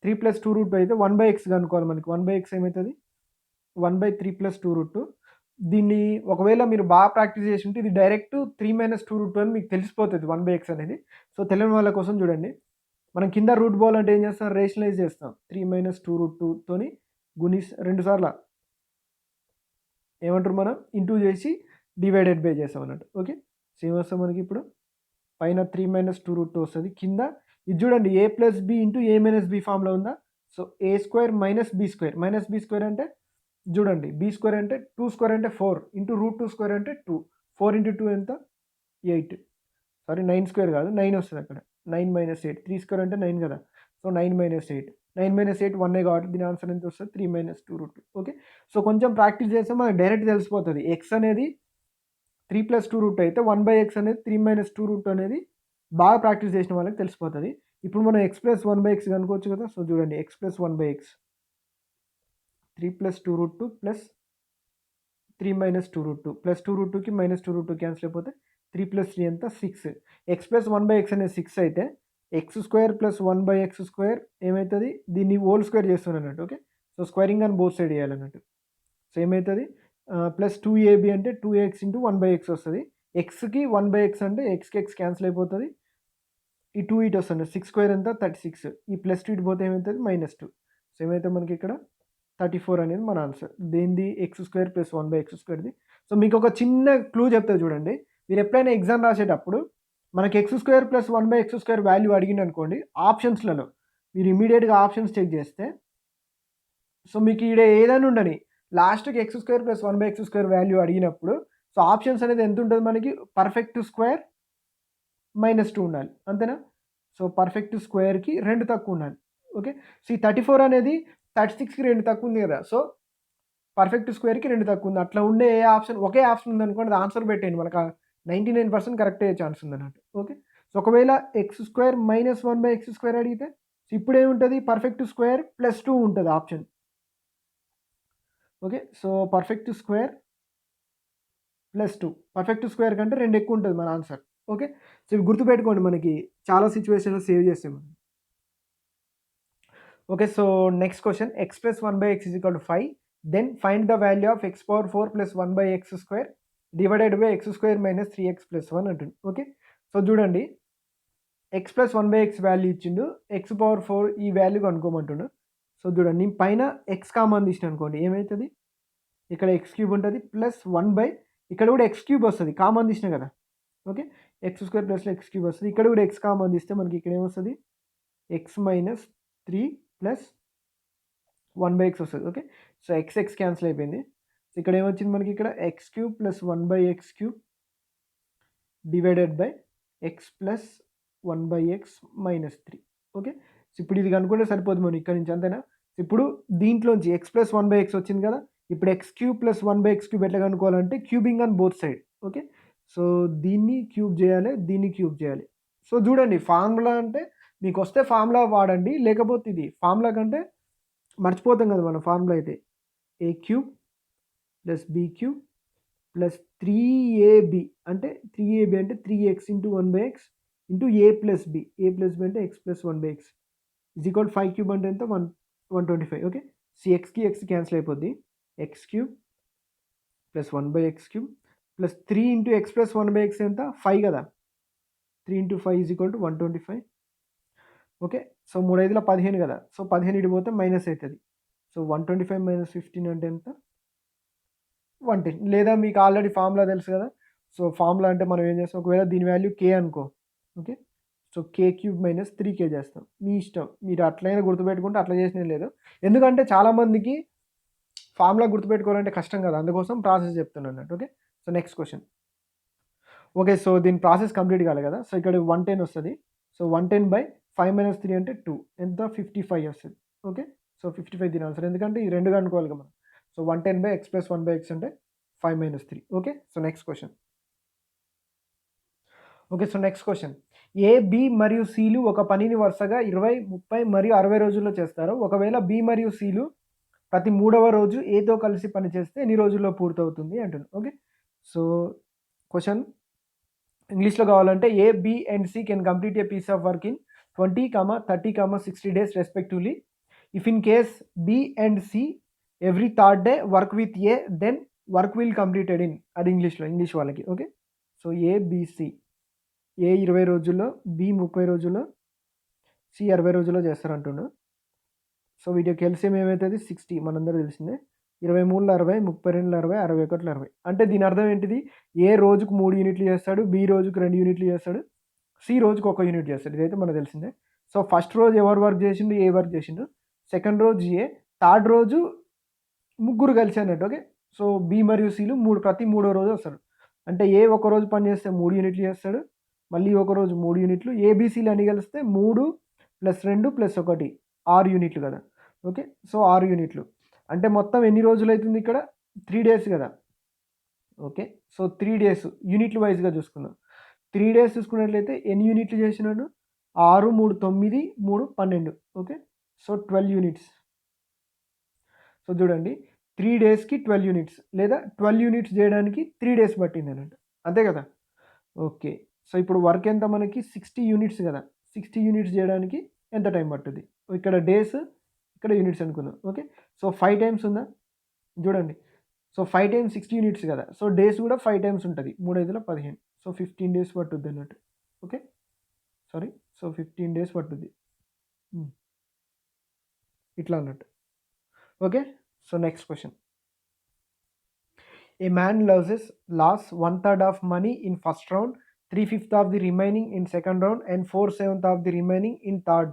3 plus 2 root 2 అయితే 1 by X కనుక్కోవాలి. మనకి 1 by X ఏమవుతుంది 1 by 3 plus 2 root 2. దీన్ని ఒకవేళ మీరు బాగా ప్రాక్టీస్ చేసి ఉంటే ఇది డైరెక్ట్ 3 మైనస్ 2 రూట్ 2 అని మీకు తెలిసిపోతుంది 1 బై ఎక్స్ అనేది. సో తెలియని వాళ్ళ కోసం చూడండి, మనం కింద రూట్ పోవాలంటే ఏం చేస్తాం, రేషనలైజ్ చేస్తాం. 3 మైనస్ 2 రూట్ 2తోని రెండు సార్లు ఏమంటారు మనం ఇంటూ చేసి డివైడెడ్ బై చేస్తాం అన్నట్టు. ఓకే, సేమ్ వస్తాం మనకి ఇప్పుడు పైన 3 మైనస్ 2 రూట్ 2 వస్తుంది. కింద ఇది చూడండి ఏ ప్లస్ బి ఇంటూ ఏ మైనస్ బి ఫామ్లో ఉందా. So A square minus B square అంటే చూడండి బి స్క్వేర్ అంటే 2 స్క్వేర్ అంటే 4 ఇంటూ రూట్ 2 స్క్వేర్ అంటే 2. 4 ఇంటూ 2 ఎంత 8, సారీ 9 స్క్వేర్ కాదు 9 వస్తుంది అక్కడ. 9 మైనస్ 8, 3 స్క్వేర్ అంటే 9 కదా. సో 9 మైనస్ 8, 9 మైనస్ 8 1 కాబట్టి దీని ఆన్సర్ ఎంత వస్తుంది 3 మైనస్ 2 రూట్ 2. ఓకే, సో కొంచెం ప్రాక్టీస్ చేస్తే మనకు డైరెక్ట్ తెలిసిపోతుంది. ఎక్స్ అనేది 3 ప్లస్ 2 రూట్ అయితే 1 బై ఎక్స్ అనేది 3 మైనస్ 2 రూట్ అనేది బాగా ప్రాక్టీస్ చేసిన వాళ్ళకి తెలిసిపోతుంది. ఇప్పుడు మనం ఎక్స్ ప్లస్ 1 బై ఎక్స్ కనుకోవచ్చు కదా. సో చూడండి X plus 1 by X 3 plus 2 root 2 plus 3 minus 2 root 2 plus 2 root 2కి మైనస్ 2 రూట్ 2 క్యాన్సిల్ అయిపోతే 3 ప్లస్ 3 ఎంత 6. ఎక్స్ ప్లస్ 1 బై ఎక్స్ అనేది 6 అయితే X square plus 1 by X square ఏమవుతుంది, దీన్ని హోల్ స్క్వేర్ చేస్తున్నట్టు. ఓకే, సో స్క్వేరింగ్ అని బోత్ సైడ్ చేయాలన్నట్టు. సో ఏమవుతుంది ప్లస్ 2ab అంటే 2x ఇంటూ 1 బై ఎక్స్ వస్తుంది. ఎక్స్కి 1 బై ఎక్స్ అంటే ఎక్స్కి ఎక్స్ క్యాన్సిల్ అయిపోతుంది. ఈ 2 ఇటు వస్తుంది 6 స్క్వేర్ ఎంత 36. ఈ ప్లస్ 2 ఇటు పోతే ఏమవుతుంది -2. సో ఏమైతే మనకి ఇక్కడ 34 అనేది మన ఆన్సర్. దేనిది X square plus 1 by X స్క్వేర్ది. సో మీకు ఒక చిన్న క్లూ చెప్తా చూడండి. మీరు ఎప్పుడైనా ఎగ్జామ్ రాసేటప్పుడు మనకి X square plus 1 by X square value అడిగింది అనుకోండి, ఆప్షన్స్లలో మీరు ఇమీడియట్గా ఆప్షన్స్ చెక్ చేస్తే సో మీకు ఈడ ఏదైనా ఉండని లాస్ట్కి X square plus 1 by X square value అడిగినప్పుడు సో ఆప్షన్స్ అనేది ఎంత ఉంటుంది మనకి, పర్ఫెక్ట్ స్క్వేర్ -2 ఉండాలి అంతేనా. సో పర్ఫెక్ట్ స్క్వేర్కి 2 తక్కువ ఉండాలి. ఓకే, సో ఈ 34 అనేది 36కి 2 తక్కువ ఉంది కదా. సో పర్ఫెక్ట్ స్క్వేర్కి 2 తక్కువ ఉంది. అట్లా ఉండే ఏ ఆప్షన్ ఒకే ఆప్షన్ ఉందనుకోండి, ఆన్సర్ పెట్టండి, మనకు 99% కరెక్ట్ అయ్యే ఛాన్స్ ఉంది అన్నట్టు. ఓకే, సో ఒకవేళ X square minus 1 by X square అడిగితే సో ఇప్పుడు ఏముంటుంది, పర్ఫెక్ట్ స్క్వేర్ +2 ఉంటుంది option. Okay, so perfect square +2, perfect square కంటే 2 ఎక్కువ ఉంటుంది మన ఆన్సర్. ఓకే, సో ఇవి గుర్తుపెట్టుకోండి, మనకి చాలా సిచ్యువేషన్లో సేవ్ చేస్తాం మనం. Okay, so next question X plus 1 by X is equal to 5 then find the value of X power 4 plus 1 by X square divided by X square minus 3x plus 1 అంటుంది. Okay, so చూడండి X plus 1 by X value ఇచ్చిండు, X power 4 ఈ value కనుక్కోమంటుండు. So చూడండి నేను పైన X common తీసిన అనుకోండి ఏమవుతుంది, ఇక్కడ ఎక్స్ క్యూబ్ ఉంటుంది ప్లస్ 1 బై ఇక్కడ కూడా ఎక్స్ క్యూబ్ వస్తుంది, కామన్ తీసిన కదా. Okay, X square plus X cube వస్తుంది, ఇక్కడ కూడా ఎక్స్ కామన్ తీస్తే మనకి ఇక్కడ ఏమొస్తుంది X minus 3 plus 1 by X వస్తుంది. Okay, so X X cancel అయిపోయింది. సో ఇక్కడ ఏమొచ్చింది మనకి ఇక్కడ X cube plus 1 by X cube divided by X plus 1 by X minus 3. Okay, so ఇప్పుడు ఇది కనుక్కుంటే సరిపోతుంది మనం ఇక్కడ నుంచి అంతేనా. ఇప్పుడు దీంట్లోంచి ఎక్స్ ప్లస్ 1 బై ఎక్స్ వచ్చింది కదా, ఇప్పుడు X cube plus 1 by X cube ఎట్లా కనుక్కోవాలంటే cubing on both side. Okay, so దీన్ని క్యూబ్ చేయాలి, దీన్ని క్యూబ్ చేయాలి. సో చూడండి ఫార్ములా అంటే మీకు వస్తే ఫార్ములా వాడండి, లేకపోతే ఇది ఫార్ములా కంటే మర్చిపోతాం కదా మనం. ఫార్ములా అయితే A cube plus B cube plus 3ab అంటే 3ab అంటే 3x into 1 by X into A plus B అంటే X plus 1 by X is equal 5 cube అంటే ఎంత 125. ఓకే, సి ఎక్స్కి ఎక్స్ క్యాన్సిల్ అయిపోద్ది, X cube plus 1 by X cube plus 3 into X plus 1 by X ఎంత 5 కదా, 3 into 5 is equal to 125. Okay, so 3 5 15 కదా, so 15 ఇటు పోతే మైనస్ అవుతుంది. సో 125 మైనస్ 15 అంటే ఎంత 110. లేదా మీకు ఆల్రెడీ ఫార్ములా తెలుసు కదా. సో ఫార్ములా అంటే మనం ఏం చేస్తాం, ఒకవేళ దీని వాల్యూ కే అనుకో. ఓకే, సో కే క్యూబ్ మైనస్ 3k చేస్తాం, మీ ఇష్టం, మీరు అట్లయినా గుర్తుపెట్టుకుంటే అట్లా చేసిన లేదు. ఎందుకంటే చాలామందికి ఫార్ములా గుర్తుపెట్టుకోవాలంటే కష్టం కదా, అందుకోసం ప్రాసెస్ చెప్తున్నాను అన్నట్టు. Okay, so next question. Okay, so దీని ప్రాసెస్ కంప్లీట్ కాలే కదా. సో ఇక్కడ 110 వస్తుంది. సో 110 బై 5 మైనస్ 3 అంటే 2 ఎంత 55 వస్తుంది. ఓకే, సో 55 దీని ఆన్సర్, ఎందుకంటే ఈ రెండు కనుక్కోవాలి కదా మనం. So 110 by X plus 1 by X అంటే 5 minus 3. Okay, so next question. Okay, so next question A B మరియు సిలు ఒక పనిని వరుసగా 20 30 మరియు 60 రోజుల్లో చేస్తారు. ఒకవేళ బి మరియు సిలు ప్రతి 3వ రోజు ఏతో కలిసి పని చేస్తే ఎన్ని రోజుల్లో పూర్తవుతుంది అంటున్నాను. ఓకే. సో, క్వెషన్ ఇంగ్లీష్‌లో కావాలంటే A, B and C can complete a piece of work in 20, 30, 60 days respectively. If in case B and C every third day work with A, then work will completed in. అది ఇంగ్లీష్‌లో, ఇంగ్లీష్ వాళ్ళకి. Okay. So, A, B, C. A 20 రోజుల్లో, B 30 రోజుల్లో, C 60 రోజుల్లో చేస్తారంటుండు. So, వీటికి LCM ఏమైతది 60 మనందరికీ తెలిసిందే. 23ల 60, 32ల 60, 61ల 60. అంటే దీని అర్థం ఏంటిది? ఏ రోజుకు 3 యూనిట్లు చేస్తాడు, బి రోజుకు 2 యూనిట్లు చేస్తాడు, సి రోజుకు 1 యూనిట్ చేస్తాడు. ఇదైతే మనకు తెలిసిందే. సో, ఫస్ట్ రోజు ఎవరు వర్క్ చేసిండు? ఏ వర్క్ చేసిండు. సెకండ్ రోజు ఏ, థర్డ్ రోజు ముగ్గురు కలిసి అన్నట్టు. ఓకే. సో, బి మరియు సిలు ప్రతి మూడో రోజు వస్తాడు. అంటే ఏ ఒక రోజు పని చేస్తే 3 యూనిట్లు చేస్తాడు. మళ్ళీ ఒక రోజు 3 యూనిట్లు. ఏబీసీలు అన్ని కలిస్తే 3 + 2 + 1 6 యూనిట్లు కదా! ఓకే. సో, 6 యూనిట్లు. అంటే మొత్తం ఎన్ని రోజులైతుంది ఇక్కడ? 3 డేస్ కదా! ఓకే. సో, 3 డేస్ యూనిట్ల వైస్‌గా చూసుకుందాం. 3 డేస్ చూసుకున్నట్లయితే ఎన్ని యూనిట్లు చేసినాడు? 6, 3 9, 3 12. ఓకే. So, 12 units. సో, చూడండి 3 డేస్‌కి 12 యూనిట్స్ లేదా 12 యూనిట్స్ చేయడానికి 3 డేస్ పట్టిందన్నట్టు. అంతే కదా! ఓకే. సో, ఇప్పుడు వర్క్ ఎంత మనకి 60 యూనిట్స్ కదా! 60 యూనిట్స్ చేయడానికి ఎంత టైం పట్టుద్ది? ఇక్కడ డేస్, ఇక్కడ యూనిట్స్ అనుకుందాం. ఓకే. సో, 5 టైమ్స్ ఉందా? చూడండి. సో, 5 టైమ్స్ 60 యూనిట్స్ కదా! సో, డేస్ కూడా 5 టైమ్స్ ఉంటది. 3 × 5 = 15. సో, 15 డేస్ పట్టుద్దన్నట్టు. ఓకే. సారీ. సో, 15 డేస్ పట్టుద్ది. ఇట్లా అన్నట్టు. Okay. So, next question. A man loses 1/3 of money in first round, 3/5 of the remaining in second round, and 4/7 of the remaining in third.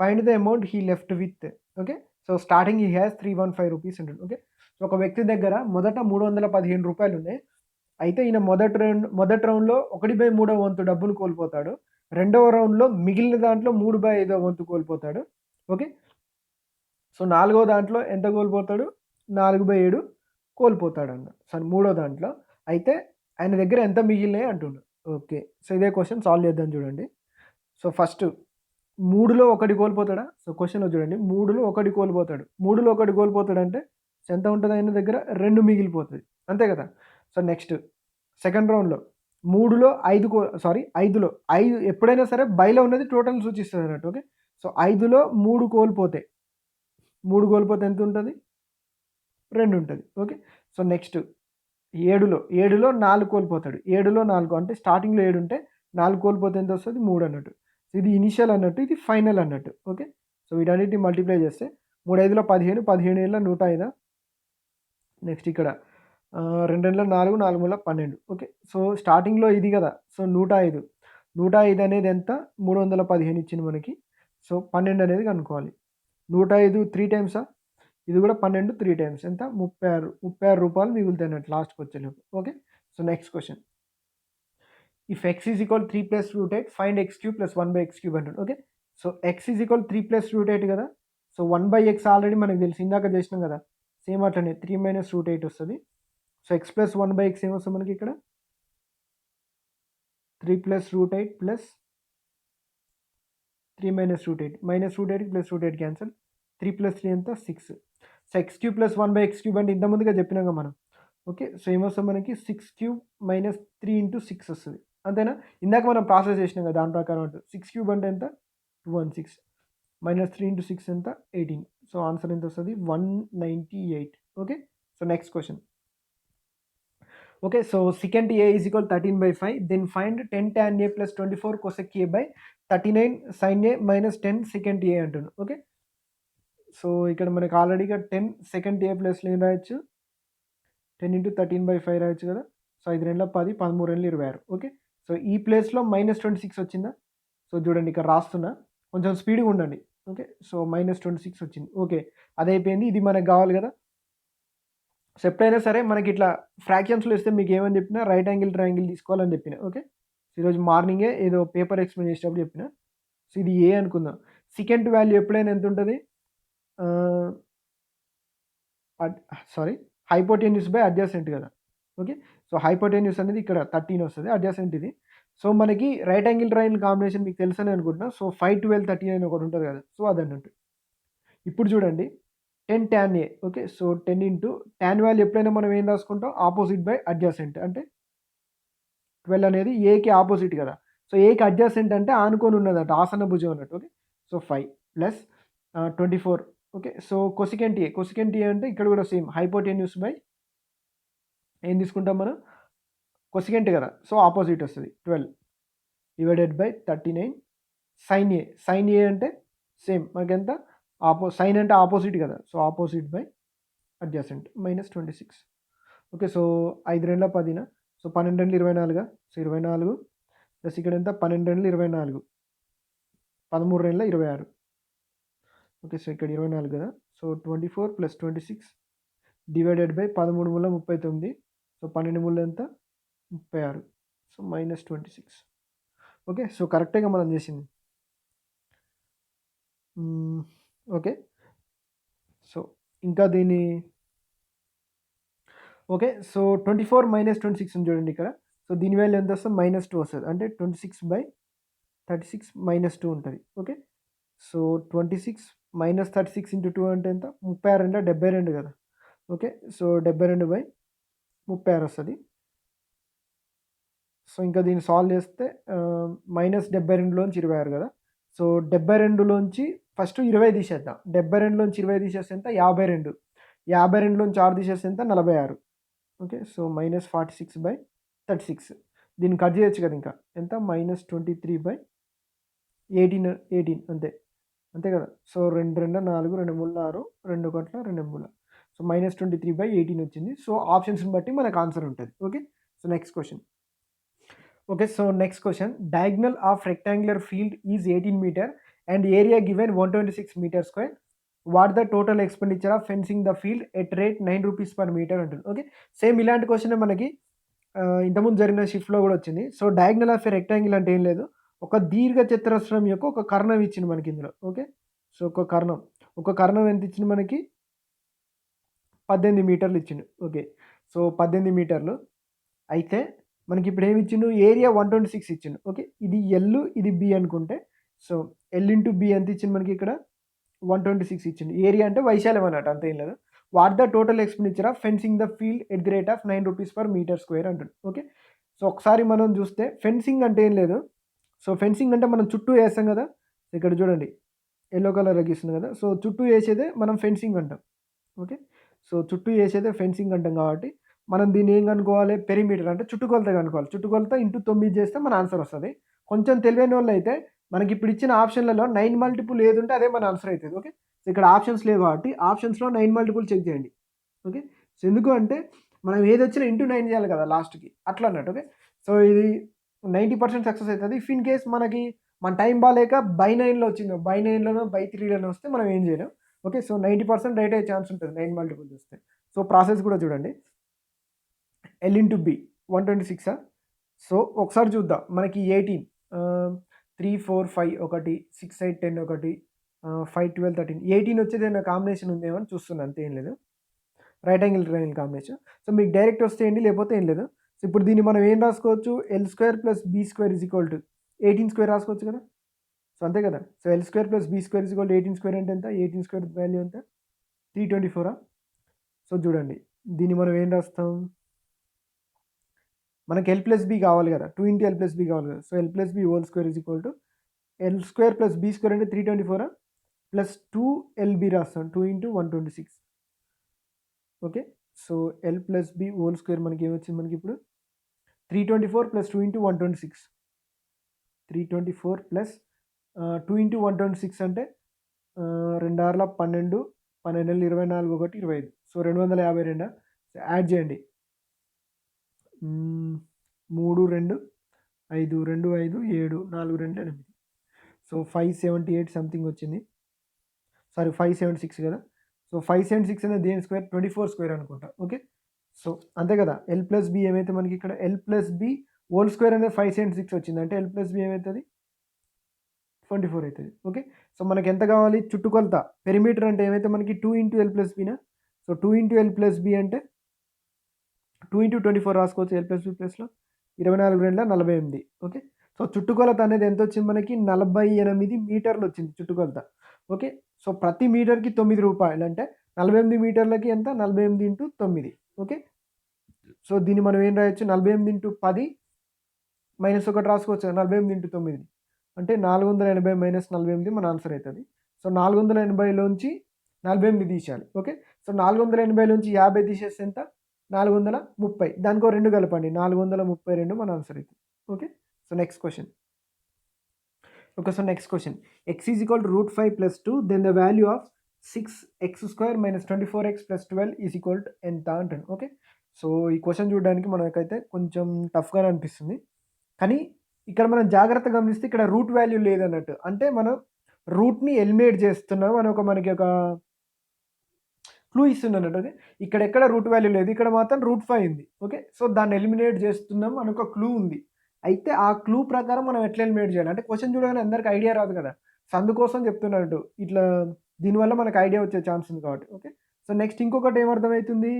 Find the amount he left with. Okay. So, starting he has 315 rupees ఉంటుంది. Okay. So, ఒక వ్యక్తి దగ్గర మొదట 315 రూపాయలున్నాయి. అయితే ఈయన మొదటి రౌండ్‌లో 1/3వ వంతు డబ్బును కోల్పోతాడు. రెండవ రౌండ్‌లో మిగిలిన దాంట్లో 3/5వ వంతు కోల్పోతాడు. ఓకే. సో, నాలుగో దాంట్లో ఎంత కోల్పోతాడు? 4/7 కోల్పోతాడన్న. సారీ, మూడో దాంట్లో. అయితే ఆయన దగ్గర ఎంత మిగిలినాయి అంటుండు. ఓకే. సో, ఇదే క్వెషన్ సాల్వ్ చేద్దాం చూడండి. సో, ఫస్ట్ 3లో 1 కోల్పోతాడా? సో, క్వెషన్‌లో చూడండి. 3లో 1 కోల్పోతాడు. 3లో 1 కోల్పోతాడంటే ఎంత ఉంటది ఆయన దగ్గర? 2 మిగిలిపోతది. అంతే కదా! సో, నెక్స్ట్ సెకండ్ రౌండ్‌లో 3లో 5లో 5 ఎప్పుడైనా సరే బైలో ఉన్నది టోటల్‌ని సూచిస్తదన్నట్టు. ఓకే. సో, 5లో 3 కోల్పోతే 3 కోల్పోతే ఎంతుంటది? 2 ఉంటది. ఓకే. సో, నెక్స్ట్ 7లో 4 కోల్పోతాడు. 7లో 4 అంటే స్టార్టింగ్‌లో 7 ఉంటే 4 కోల్పోతే ఎంతొస్తది? 3 అన్నట్టు. ఇది ఇనీషియల్ అన్నట్టు, ఇది ఫైనల్ అన్నట్టు. ఓకే. సో, వీటన్నిటిని మల్టిప్లై చేస్తే 3 5లో 15, 15 7లో 105. నెక్స్ట్ ఇక్కడ 2 2 4, 4 3 12. ఓకే. సో, స్టార్టింగ్‌లో ఇది కదా! సో, 105. 105 అనేది ఎంత? 315 ఇచ్చింది మనకి. సో, 12 అనేది కనుక్కోవాలి. 105 3 టైమ్సా? ఇది కూడా 12 3 టైమ్స్ ఎంత? 36 రూపాయలు మిగులుతాయన్నట్టు లాస్ట్‌కొచ్చేలోపు. Okay. So, next question. If x is equal 3 + √8 find x³ + 1/x³ అంటాడు. Okay. So, x is equal 3 + √8 కదా! సో, 1/x ఆల్రెడీ మనకు తెలుసు. ఇందాక చేసినాం కదా! సేమ్ అట్లనే 3 - √8 వస్తది. సో, x + 1/x ఏమొస్తది మనకి ఇక్కడ? 3 + √8 ప్లస్ 3 - √8. -√8కి +√8 క్యాన్సల్. 3 + 3 ఎంత? 6. సో, x³ + 1/x³ అంటే ఇంత ముందుగా చెప్పినాంగా మనం. ఓకే. సో, ఏమొస్తది మనకి 6³ - 3 × 6 వస్తది. అంతేనా? ఇందాక మనం ప్రాసెస్ చేసినాం కదా! దాని ప్రకారం అంటూ 6³ అంటే ఎంత? 216 -3 × 6 ఎంత? 18. సో, ఆన్సర్ ఎంత వస్తది? 198. Okay. So, next question. Okay. So, secant A is equal 13/5. Then find 10 tan A plus 24 cosec A by 39 sin A minus 10 secant A అంటుండు. ఓకే. సో, ఇక్కడ మనకు ఆల్రెడీగా 10 secant A ప్లస్‌లో ఏం రాయొచ్చు? 10 × 13/5 రాయొచ్చు కదా! సో, 5 2 10, 13 2 26. ఓకే. సో, ఈ ప్లేస్‌లో -26 వచ్చిందా? సో, చూడండి ఇక్కడ రాస్తున్నా. కొంచెం స్పీడ్‌గా ఉండండి. ఓకే. సో, -26 వచ్చింది. ఓకే. అదయిపోయింది. ఇది మనకు కావాలి కదా! సో, ఎప్పుడైనా సరే మనకిట్లా ఫ్రాక్షన్స్‌లో ఇస్తే మీకేమని చెప్పినా రైట్ యాంగిల్ ట్రయాంగిల్ తీసుకోవాలని చెప్పిన. ఓకే. ఈరోజు మార్నింగే ఏదో పేపర్ ఎక్స్‌ప్లెయిన్ చేసేటప్పుడు చెప్పిన. సో, ఇది ఏ అనుకుందాం. సెకండ్ వాల్యూ ఎప్పుడైనా ఎంతుంటది? ఆహ్, అడ్ సారీ హైపోటెన్యూస్ బై అడ్జసెంట్ కదా! ఓకే. సో, హైపోటెన్యూస్ అనేది ఇక్కడ 13 వస్తది. అడ్జసెంట్ ఇది. సో, మనకి రైట్ యాంగిల్ ట్రయాంగిల్ కాంబినేషన్ మీకు తెలుసనే అనుకుంటున్నా. సో, 5, 12, 13 అని ఒకటి ఉంటది కదా! సో, అదన్నట్టు. ఇప్పుడు చూడండి. 10 tan A. Okay. So 10 into tan value ఎప్పుడైనా మనం ఏం రాసుకుంటాం ఆపోజిట్ బై అడ్జసెంట్. అంటే 12 అనేది ఏకి ఆపోజిట్ కదా! సో ఏకి అడ్జసెంట్ అంటే ఆనుకొని ఉన్నదట. ఆసన్న భుజం అన్నట్టు. Okay. So 5 plus 24. Okay. So cosecant A. Cosecant A అంటే ఇక్కడ కూడా సేమ్ హైపోటెన్యూస్ బై ఏం తీసుకుంటాం మనం? కొసెకెంట్ కదా! సో ఆపోజిట్ వస్తది. 12 divided by 39 sine A. Sine A అంటే సేమ్ మనకెంత? సైన్ అంటే ఆపోజిట్ కదా! So opposite by adjacent -26. Okay. So 5 రెండ్ల 10 సో 12 రెండ్ల 24 సో 24 ప్లస్ ఇక్కడ ఎంత 12 రెండ్ల 24 13 రెండ్ల 26. ఓకే. సో ఇక్కడ 24 కదా! సో 24 ప్లస్ 26 డివైడెడ్ బై 13 మూల 39 సో 12 మూల ఎంత 36 సో -26. ఓకే. సో కరెక్టేగా మనం చేసింది. ఓకే. సో ఇంకా దీన్ని ఓకే. సో 24 - 26 ఉంది చూడండి ఇక్కడ. సో దీని వాల్యూ ఎంత వస్తది? -2 వస్తది. అంటే 26/36 -2 ఉంటది. ఓకే. సో 26 - 36 ఇంటూ 2 అంటే ఎంత? 36 72 కదా! ఓకే. సో 72/36 వస్తది. సో ఇంకా దీన్ని సాల్వ్ చేస్తే -72లోంచి 26 కదా! సో 72లోంచి ఫస్ట్ 20 తీసేద్దాం. 72లోంచి 20 తీసేస్తే ఎంత? 52. 52లోంచి 6 తీసేస్తే ఎంత? 46. ఓకే. సో -46/36 దీన్ని కట్ చేయొచ్చు కదా ఇంకా. ఎంత? -23/18 అంతే. అంతే కదా! సో 2 2 4 2 3 6 2 1 2 3 సో -23/18 వచ్చింది. సో ఆప్షన్స్‌ని బట్టి మనకు ఆన్సర్ ఉంటది. Okay. So next question. Okay. So next question. Diagonal of rectangular field is 18 metre and area given 126 metre square. What the total expenditure of fencing the field at rate 9 rupees per metre అంటుంది. Okay. Same ఇలాంటి క్వెషనే మనకి ఇంతకుముందు జరిగిన షిఫ్ట్‌లో కూడా వచ్చింది. So diagonal of a rectangle అంటే ఏం లేదు. ఒక దీర్ఘ చతురస్రం యొక్క ఒక కర్ణం ఇచ్చింది మనకి ఇందులో. ఓకే. సో ఒక కర్ణం ఎంత ఇచ్చింది మనకి? 18 మీటర్లు ఇచ్చిండు. ఓకే. సో 18 మీటర్లు. అయితే మనకిప్పుడు ఏమి ఇచ్చిండు? ఏరియా 126 ఇచ్చిండు. ఓకే. ఇది ఎల్, ఇది బి అనుకుంటే సో ఎల్ ఇంటూ బి ఎంత ఇచ్చిండు మనకి ఇక్కడ? 126 ఇచ్చిండు. ఏరియా అంటే వైశాల్యం అన్నట్టు అంతేం లేదు. What the total expenditure of fencing the field at the rate of 9 rupees per metre square అంటుండు. ఓకే. సో ఒకసారి మనం చూస్తే ఫెన్సింగ్ అంటే ఏం లేదు. సో ఫెన్సింగ్ అంటే మనం చుట్టూ ఏస్తాం కదా! ఇక్కడ చూడండి. యెల్లో కలర్‌లో గీస్తుంది కదా! సో చుట్టూ ఏసేదే మనం ఫెన్సింగ్ అంటాం. ఓకే. సో చుట్టూ ఏసేదే ఫెన్సింగ్ అంటాం కాబట్టి మనం దీన్ని ఏం కనుక్కోవాలి? పెరిమీటర్ అంటే చుట్టుకొలత కనుక్కోవాలి. చుట్టుకొలత ఇంటూ 9 చేస్తే మన ఆన్సర్ వస్తది. కొంచెం తెలివైనోళ్ళైతే మనకిప్పుడు ఇచ్చిన ఆప్షన్‌లలో 9 మల్టిపుల్ ఏదుంటే అదే మన ఆన్సర్ అయితది. ఓకే. సో ఇక్కడ ఆప్షన్స్ లేవు కాబట్టి ఆప్షన్స్‌లో 9 మల్టిపుల్ చెక్ చేయండి. ఓకే. సో ఎందుకు అంటే మనం ఏదొచ్చినా ఇంటూ 9 చేయాలి కదా లాస్ట్‌కి. అట్లా అన్నట్టు. ఓకే. సో ఇది 90% సక్సెస్ అయితది. ఇఫ్ ఇన్ కేస్ మనకి మన టైం బాలేక బై 9లో వచ్చిందో, బై 9లోనో, బై 3లోనో వస్తే మనం ఏం చేయలేం. ఓకే. సో 90% రైట్ అయ్యే ఛాన్స్ ఉంటది 9 మల్టిపుల్ చూస్తే. సో ప్రాసెస్ కూడా చూడండి. ఎల్ ఇంటూ బి 126 సో ఒకసారి చూద్దాం. మనకి 18 3, 4, 5 ఒకటి 6, 8, 10 ఒకటి 5, 12, 13 18 వచ్చేది ఏమైనా కాంబినేషన్ ఉందేమో అని చూస్తున్నా అంతే ఏం లేదు. Right angle triangle combination. So మీకు డైరెక్ట్ వస్తే ఏంటి లేకపోతే ఏం లేదు. సో ఇప్పుడు దీన్ని మనం ఏం రాసుకోవచ్చు? L square plus B square is equal to 18 square రాసుకోవచ్చు కదా! సో అంతే కదా! So L square plus B square is equal to 18 square అంటే ఎంత? 18 స్క్వేర్ వాల్యూ ఎంత? 324 సో చూడండి. దీన్ని మనం ఏం రాస్తాం? మనకి ఎల్ ప్లస్ బి కావాలి కదా! 2 ఇంటూ ఎల్ ప్లస్ బి కావాలి కదా! So L plus B whole square is equal to L square plus B square అంటే 324 ప్లస్ 2 ఎల్బి రాస్తాం 2 into 126 okay. So L plus B whole square మనకి ఏమొచ్చింది మనకి ఇప్పుడు 324 ప్లస్ 2 ఇంటూ 126 324 ప్లస్ 2 ఇంటూ 126 అంటే 2 ఆరుల 12 12 24 1 25 so 252 add చేయండి. 3 2 5 2 5 7 4 2 8 సో 578 సంథింగ్ వచ్చింది. Sorry 576 కదా! సో 576 అనేది దేని స్క్వేర్? 24 స్క్వేర్ అనుకుంటా. ఓకే. సో అంతే కదా! ఎల్ ప్లస్ బి ఏమైతే మనకి ఇక్కడ L plus B whole square అనేది 576 వచ్చింది. అంటే ఎల్ ప్లస్ బి ఏమైతది? 24 అయితది. ఓకే. సో మనకి ఎంత కావాలి? చుట్టుకొలత పెరిమీటర్ అంటే ఏమైతే మనకి 2 ఇంటూ ఎల్ ప్లస్ బినా? So 2 into L plus B అంటే 2 ఇంటూ 24 రాసుకోవచ్చు ఎల్ ప్లస్ బి ప్లస్‌లో 24 2 48 ఓకే. సో చుట్టుకొలత అనేది ఎంత వచ్చింది మనకి? 48 మీటర్లు వచ్చింది చుట్టుకొలత. ఓకే. సో ప్రతి మీటర్‌కి 9 రూపాయలు అంటే 48 మీటర్లకి ఎంత 48 ఇంటూ 9. ఓకే. సో దీన్ని మనం ఏం రాయొచ్చు 48 ఇంటూ 10 మైనస్ 1 రాసుకోవచ్చు 48 ఇంటూ 9 అంటే 480 మైనస్ 48 మన ఆన్సర్ అవుతుంది. సో 480లోంచి 48 తీసేయాలి. ఓకే. సో 480లోంచి 50 తీసేస్తే ఎంత 430. దానికో 2 కలపండి 432 మన ఆన్సర్ అవుతుంది. Okay. So next question. Okay. So next question x is equal to √5 plus 2 then the value of 6x² minus 24x plus 12 is equal to ఎంత అంటాను. ఓకే. సో ఈ క్వశ్చన్ చూడడానికి మనకైతే కొంచెం టఫ్గానే అనిపిస్తుంది, కానీ ఇక్కడ మనం జాగ్రత్తగా గమనిస్తే ఇక్కడ రూట్ వాల్యూ లేదన్నట్టు. అంటే మనం రూట్ని ఎలిమినేట్ చేస్తున్నాం అని మనకి ఒక క్లూ ఇస్తుందన్నట్టు. ఓకే. ఇక్కడ ఎక్కడ రూట్ వాల్యూ లేదు, ఇక్కడ మాత్రం √5 ఉంది. ఓకే. సో దాన్ని ఎలిమినేట్ చేస్తున్నాం అని ఒక క్లూ ఉంది. అయితే ఆ క్లూ ప్రకారం మనం ఎట్లా ఎలిమినేట్ చేయాలి అంటే క్వశ్చన్ చూడగానే అందరికి ఐడియా రాదు కదా. సో అందుకోసం చెప్తున్నట్టు ఇట్లా దీనివల్ల మనకు ఐడియా వచ్చే ఛాన్స్ ఉంది కాబట్టి. ఓకే. సో నెక్స్ట్ ఇంకొకటి ఏమర్థమవుతుంది,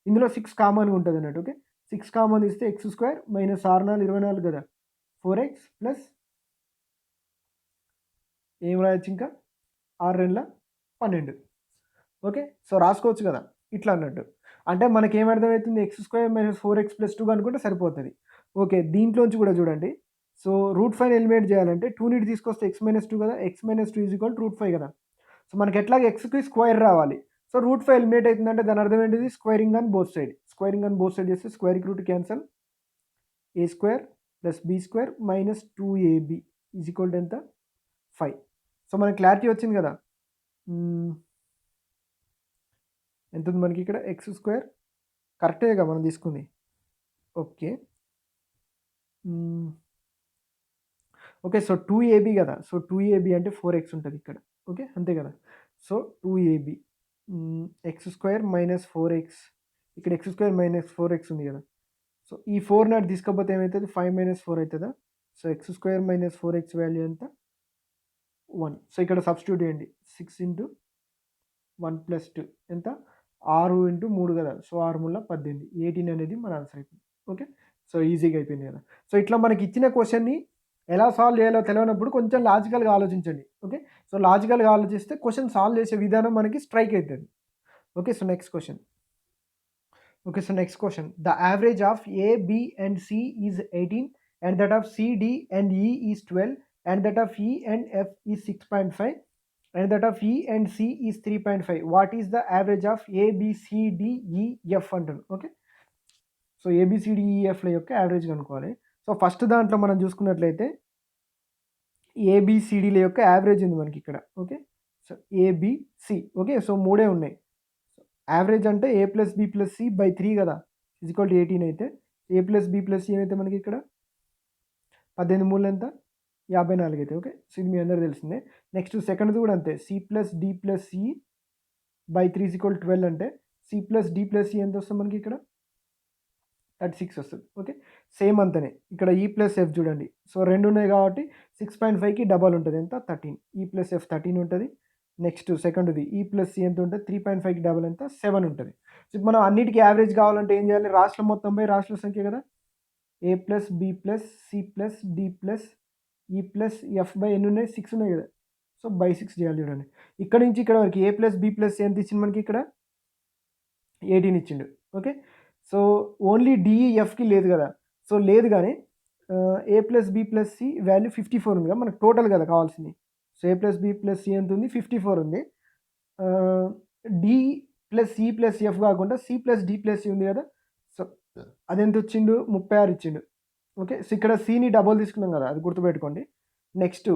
ఇందులో 6 కామన్గా ఉంటుంది అన్నట్టు. ఓకే. 6 కామన్ ఇస్తే x² మైనస్ 6 4 24 కదా 4x ప్లస్ ఏం రాయొచ్చు ఇంకా 6 2 12. ఓకే. సో రాసుకోవచ్చు కదా ఇట్లా అన్నట్టు. అంటే మనకేమర్థమవుతుంది x² మైనస్ 4x ప్లస్ 2 అనుకుంటే సరిపోతుంది. ఓకే. దీంట్లోంచి కూడా చూడండి. సో √5 ఎలిమినేట్ చేయాలంటే 2ని తీసుకొస్తే x మైనస్ 2 కదా, x minus 2 is equal to √5 కదా. సో మనకి ఎట్లాగ ఎక్స్కి స్క్వేర్ రావాలి. సో √5 ఎలిమినేట్ అవుతుందంటే దాని అర్థం ఏంటిది squaring on both side. Squaring on both side చేస్తే స్క్వేర్కి root cancel, a² plus b² minus 2ab is equal to ఎంత 5. సో మనకి క్లారిటీ వచ్చింది కదా. ఎంత ఉంది మనకి ఇక్కడ x² కరెక్టేగా మనం తీసుకుంది. ఓకే. ఓకే. సో 2ab కదా. సో 2ab అంటే 4x ఉంటుంది ఇక్కడ. ఓకే. అంతే కదా. So 2ab x² minus 4x ఇక్కడ x² మైనస్ 4x ఉంది కదా. సో ఈ 4 నాట్ తీసుకపోతే ఏమవుతుంది 5 మైనస్ 4 అవుతుందా. So x² minus 4x value ఎంత 1. సో ఇక్కడ సబ్స్టిట్యూట్ చేయండి 6 ఇంటూ 1 ప్లస్ 2 ఎంత 6 ఇంటూ 3 కదా. సో 6 3 18 18 అనేది మన ఆన్సర్ అయిపోయింది. ఓకే. సో ఈజీగా అయిపోయింది కదా. సో ఇట్లా మనకి ఇచ్చిన క్వశ్చన్ని ఎలా సాల్వ్ చేయాలో తెలియనప్పుడు కొంచెం లాజికల్గా ఆలోచించండి. ఓకే. సో లాజికల్గా ఆలోచిస్తే క్వశ్చన్ సాల్వ్ చేసే విధానం మనకి స్ట్రైక్ అవుతుంది. Okay. So next question. Okay. So next question the average of A, B and C is 18 and that of C, D and E is 12 and that of E and F is 6.5 and that of E and C is 3.5. What is the average of A, B, C, D, E, F అంటాను. Okay. So ABCDEFల యొక్క average కనుక్కోవాలి. So first దాంట్లో మనం చూసుకున్నట్లయితే ABCDల యొక్క average ఉంది మనకి ఇక్కడ. Okay. So ABC. Okay. So 3 ఉన్నాయి. యావరేజ్ అంటే A plus B plus C by 3 కదా ఈజ్ ఈక్వల్ టు 18 అయితే A plus B plus C ఏమైతే మనకి ఇక్కడ 18 3 ఎంత 54 అయితే. ఓకే. సో ఇది మీ అందరూ తెలిసిందే. నెక్స్ట్ సెకండ్ది కూడా అంతే C plus D plus C by 3 is equal 12 అంటే C plus D plus C ఎంత వస్తుంది మనకి ఇక్కడ 36 వస్తుంది. ఓకే. సేమ్ అంతనే ఇక్కడ E ప్లస్ F చూడండి. సో 2 ఉన్నాయి కాబట్టి 6.5కి డబల్ ఉంటుంది ఎంత 13. E ప్లస్ F 13 ఉంటుంది. నెక్స్ట్ సెకండ్ది E ప్లస్ C ఎంత ఉంటుంది 3.5కి డబల్ ఎంత 7 ఉంటుంది. సో మనం అన్నిటికీ యావరేజ్ కావాలంటే ఏం చేయాలి రాష్ట్రం మొత్తం బై రాష్ట్ర సంఖ్య కదా. A plus B plus C plus D plus E plus F by ఎన్ని ఉన్నాయి 6 ఉన్నాయి కదా. సో బై 6 చేయాలి చూడండి. ఇక్కడ నుంచి ఇక్కడ వరకు A plus B plus C ఎంత ఇచ్చింది మనకి ఇక్కడ 18 ఇచ్చిండు. ఓకే. సో ఓన్లీ DEFకి లేదు కదా. సో లేదు కానీ A plus B plus C value 54 ఉంది కదా మనకు టోటల్ కదా కావాల్సింది. So A plus B plus C ఎంత ఉంది 54 ఉంది. D plus C plus F కాకుండా C plus D plus C ఉంది కదా. సో అదెంత వచ్చిండు 36 ఇచ్చిండు. ఓకే. సో ఇక్కడ Cని డబల్ తీసుకున్నాం కదా అది గుర్తుపెట్టుకోండి. నెక్స్ట్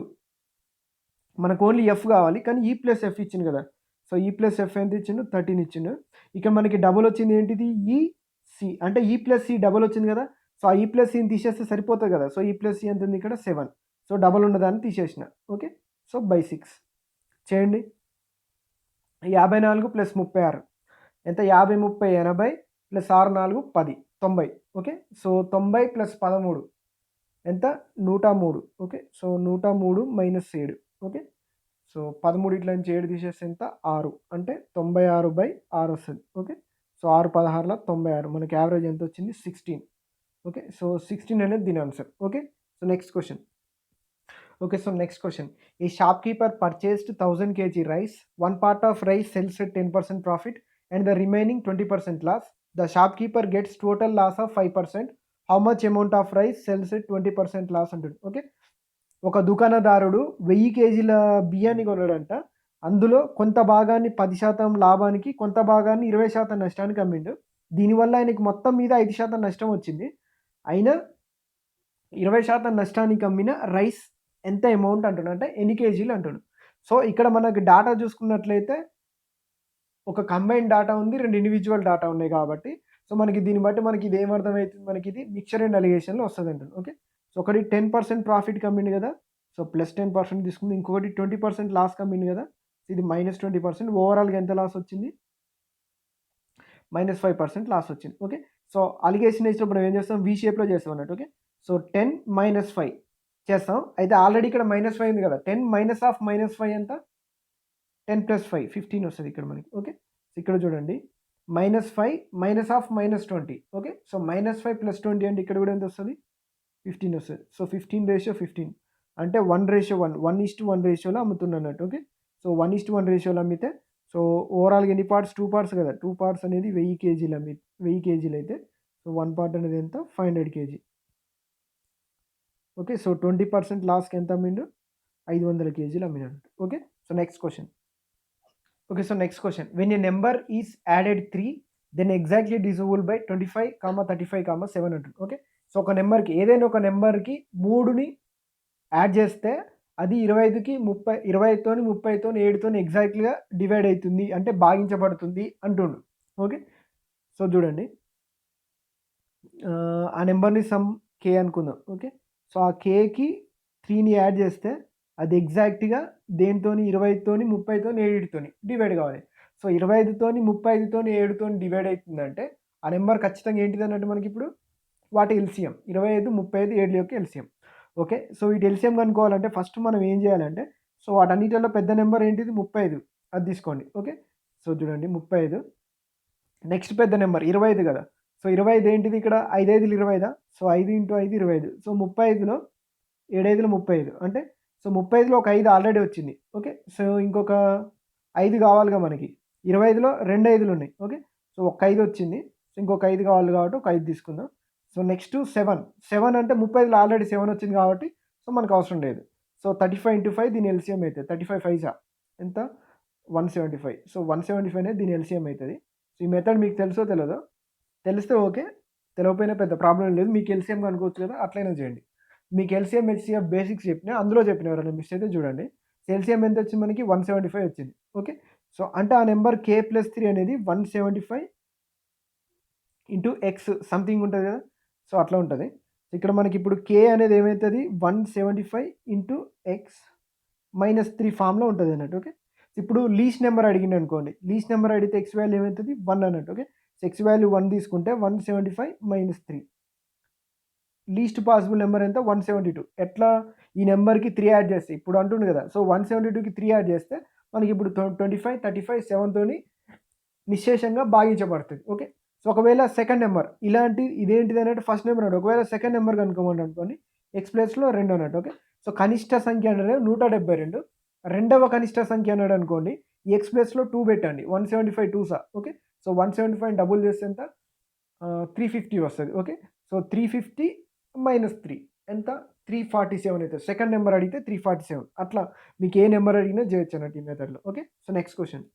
మనకు ఓన్లీ F కావాలి కానీ E ప్లస్ F ఇచ్చింది కదా. సో E ప్లస్ F ఎంత ఇచ్చిండు 13 ఇచ్చిండు. ఇక్కడ మనకి డబల్ వచ్చింది ఏంటిది EC అంటే E ప్లస్ C డబల్ వచ్చింది కదా. సో ఆ E ప్లస్ Cని తీసేస్తే సరిపోతుంది కదా. సో E ప్లస్ C ఎంత ఉంది ఇక్కడ 7. సో డబల్ ఉన్నదాన్ని తీసేసిన. ఓకే. సో బై 6 చేయండి 54 ప్లస్ 36 ఎంత 50 30 80 ప్లస్ 6 4 10 90. ఓకే. సో 90 ప్లస్ 13 ఎంత 103. Okay. So 103 minus 7. Okay. So 13 ఇట్లా నుంచి 7 తీసేస్తే ఎంత 6 అంటే 96/6 వస్తుంది. ఓకే. సో 6 16ల 96 మనకి యావరేజ్ ఎంత వచ్చింది 16. ఓకే. సో 16 అనేది దీని answer. Okay. So next question. Okay, so next question. A shopkeeper purchased 1000 kg rice. One part of rice sells at 10% profit and the remaining 20% loss. The shopkeeper gets total loss of 5%. How much amount of rice sells at 20% loss అంటుంది. Okay, ఒక దుకాణదారుడు 1000 కేజీల బియ్యాన్ని కొన్నాడంట. అందులో కొంత భాగాన్ని 10% లాభానికి, కొంత భాగాన్ని 20% నష్టానికి అమ్మిండు. దీనివల్ల ఆయనకి మొత్తం మీద 5% నష్టం వచ్చింది. అయినా 20% నష్టానికి అమ్మిన రైస్ ఎంత అమౌంట్ అంటున్నాడు, అంటే ఎన్ని కేజీలు అంటున్నాడు. సో ఇక్కడ మనకు డాటా చూసుకున్నట్లయితే ఒక కంబైన్ డాటా ఉంది, 2 ఇండివిజువల్ డాటా ఉన్నాయి కాబట్టి సో మనకి దీన్ని బట్టి మనకి ఇది ఏమర్థమవుతుంది, మనకి ఇది మిక్చర్ అండ్ అలిగేషన్లో వస్తుంది అంటుంది. ఓకే, సో ఒకటి 10% ప్రాఫిట్ కమ్మింది కదా, సో ప్లస్ 10% తీసుకుంది. ఇంకొకటి 20% లాస్ కమ్మింది కదా, ఇది -20%. ఓవరాల్గా ఎంత లాస్ వచ్చింది, -5% లాస్ వచ్చింది. ఓకే, సో అలిగేషన్ వేసినప్పుడు మనం ఏం చేస్తాం, వి షేప్లో చేస్తాం అన్నట్టు. ఓకే, సో 10 - 5 చేస్తాం. అయితే ఆల్రెడీ ఇక్కడ -5 ఉంది కదా, 10 - ఆఫ్ -5 ఎంత, 10 + 5 15 వస్తుంది ఇక్కడ మనకి. ఓకే, ఇక్కడ చూడండి -5 - ఆఫ్ -20. ఓకే, సో -5 + 20 అంటే ఇక్కడ కూడా ఎంత వస్తుంది, 15 వస్తుంది. సో 15:15 అంటే 1:1, 1:1 రేషియోలో అమ్ముతున్నా అన్నట్టు. ఓకే, సో 1:1 రేషియోలో అమ్మితే సో ఓవరాల్గా ఎన్ని పార్ట్స్, 2 పార్ట్స్ కదా, 2 పార్ట్స్ అనేది 1000 కేజీలు 1000 కేజీలు అయితే సో 1 పార్ట్ అనేది ఎంత, 500 కేజీ. ఓకే, సో 20% లాస్కి ఎంత అమ్మిండు, 500 కేజీలు అమ్మినాడు. Okay, so next question. Okay, so next question. When a number is added 3 then exactly divisible by 25, 35, 7 అంటుంది. ఓకే, సో ఒక నెంబర్కి, ఏదైనా ఒక నెంబర్కి 3ని యాడ్ చేస్తే అది 25కి 30, 25తోని 30తోని 7తోని ఎగ్జాక్ట్లీగా డివైడ్ అవుతుంది, అంటే భాగించబడుతుంది అంటుండు. ఓకే, సో చూడండి ఆ నెంబర్ని సమ్ కే అనుకుందాం. ఓకే, సో ఆ కేకి 3ని యాడ్ చేస్తే అది ఎగ్జాక్ట్గా దేనితోని, 20తోని 30తోని 7తోని డివైడ్ కావాలి. సో 25తోని 35తోని 7తోని డివైడ్ అవుతుందంటే ఆ నెంబర్ ఖచ్చితంగా ఏంటిది అన్నట్టు మనకి ఇప్పుడు వాటి ఎల్సిఎం 25, 35, 7 యొక్క ఎల్సిఎం. ఓకే, సో వీటి ఎల్సిఎం కనుక్కోవాలంటే ఫస్ట్ మనం ఏం చేయాలంటే, సో వాటన్నిటిలో పెద్ద నెంబర్ ఏంటిది, 35, అది తీసుకోండి. ఓకే, సో చూడండి 35. నెక్స్ట్ పెద్ద నెంబర్ 25 కదా, సో 25 ఏంటిది ఇక్కడ, 5 5లు 25, సో 5 × 5 25. సో 35లో 7 5లు 35 అంటే సో 35లో ఒక 5 ఆల్రెడీ వచ్చింది. ఓకే, సో ఇంకొక 5 కావాలిగా మనకి, 25లో 2 5లు ఉన్నాయి. ఓకే, సో ఒక 5 వచ్చింది, సో ఇంకొక 5 కావాలి కాబట్టి ఒక 5 తీసుకుందాం. సో నెక్స్ట్ 7 అంటే 35లో ఆల్రెడీ 7 వచ్చింది కాబట్టి సో మనకు అవసరం లేదు. సో 35 × 5 దీని ఎల్సిఎం అవుతుంది, 35 5 ఎంత, 175. సో 175 అనేది దీని ఎల్సిఎం అవుతుంది. సో ఈ మెథడ్ మీకు తెలుసో తెలియదో, తెలిస్తే ఓకే, తెలియకపోయినా పెద్ద ప్రాబ్లం లేదు. మీకు ఎల్సిఎం కనుక్కోవచ్చు కదా, అట్లయినా చేయండి. మీకు ఎల్సిఎం హెచ్సిఎఫ్ బేసిక్స్ చెప్పినా, అందులో చెప్పిన ఎవరైనా మిస్ అయితే చూడండి. ఎల్సిఎం ఎంత వచ్చింది మనకి, 175 వచ్చింది. ఓకే, సో అంటే ఆ నెంబర్ k+3 అనేది 175 × x సంథింగ్ ఉంటుంది కదా, సో అట్లా ఉంటుంది. ఇక్కడ మనకి ఇప్పుడు k అనేది ఏమవుతుంది, 175 × x -3 ఫామ్లో ఉంటుంది అన్నట్టు. ఓకే, ఇప్పుడు లీస్ట్ నెంబర్ అడిగింది అనుకోండి, లీస్ట్ నెంబర్ అడిగితే x వాల్యూ ఏమవుతుంది, 1 అన్నట్టు. ఓకే, సో x వాల్యూ 1 తీసుకుంటే 175 - 3, లీస్ట్ పాసిబుల్ నెంబర్ ఎంత, 172. ఎట్లా, ఈ నెంబర్కి 3 యాడ్ చేస్తే, ఇప్పుడు అంటుండు కదా, సో 172కి 3 యాడ్ చేస్తే మనకి ఇప్పుడు 25, 35, 7తోని నిశ్శేషంగా భాగించబడుతుంది. ఓకే, సో ఒకవేళ సెకండ్ నెంబర్ ఇలాంటి ఇదేంటిది అన్నట్టు ఫస్ట్ నెంబర్ అన్నట్టు, ఒకవేళ సెకండ్ నెంబర్ కనుక్కోమని అనుకోండి, ఎక్స్ ప్లేస్లో 2 అన్నట్టు. ఓకే, సో కనిష్ట సంఖ్య అనేది 172, రెండవ కనిష్ట సంఖ్య అన్నాడు అనుకోండి, ఈ ఎక్స్ ప్లేస్లో 2 పెట్టండి, 175 2s. ఓకే, సో 175 డబుల్ చేస్తే ఎంత, 350 వస్తుంది. ఓకే, సో 350 - 3 ఎంత, 347 అవుతుంది. సెకండ్ నెంబర్ అడిగితే 347. అట్లా మీకు ఏ నెంబర్ అడిగినా చేయొచ్చు అన్నట్టు ఈ మెథడ్లో. Okay, so next question.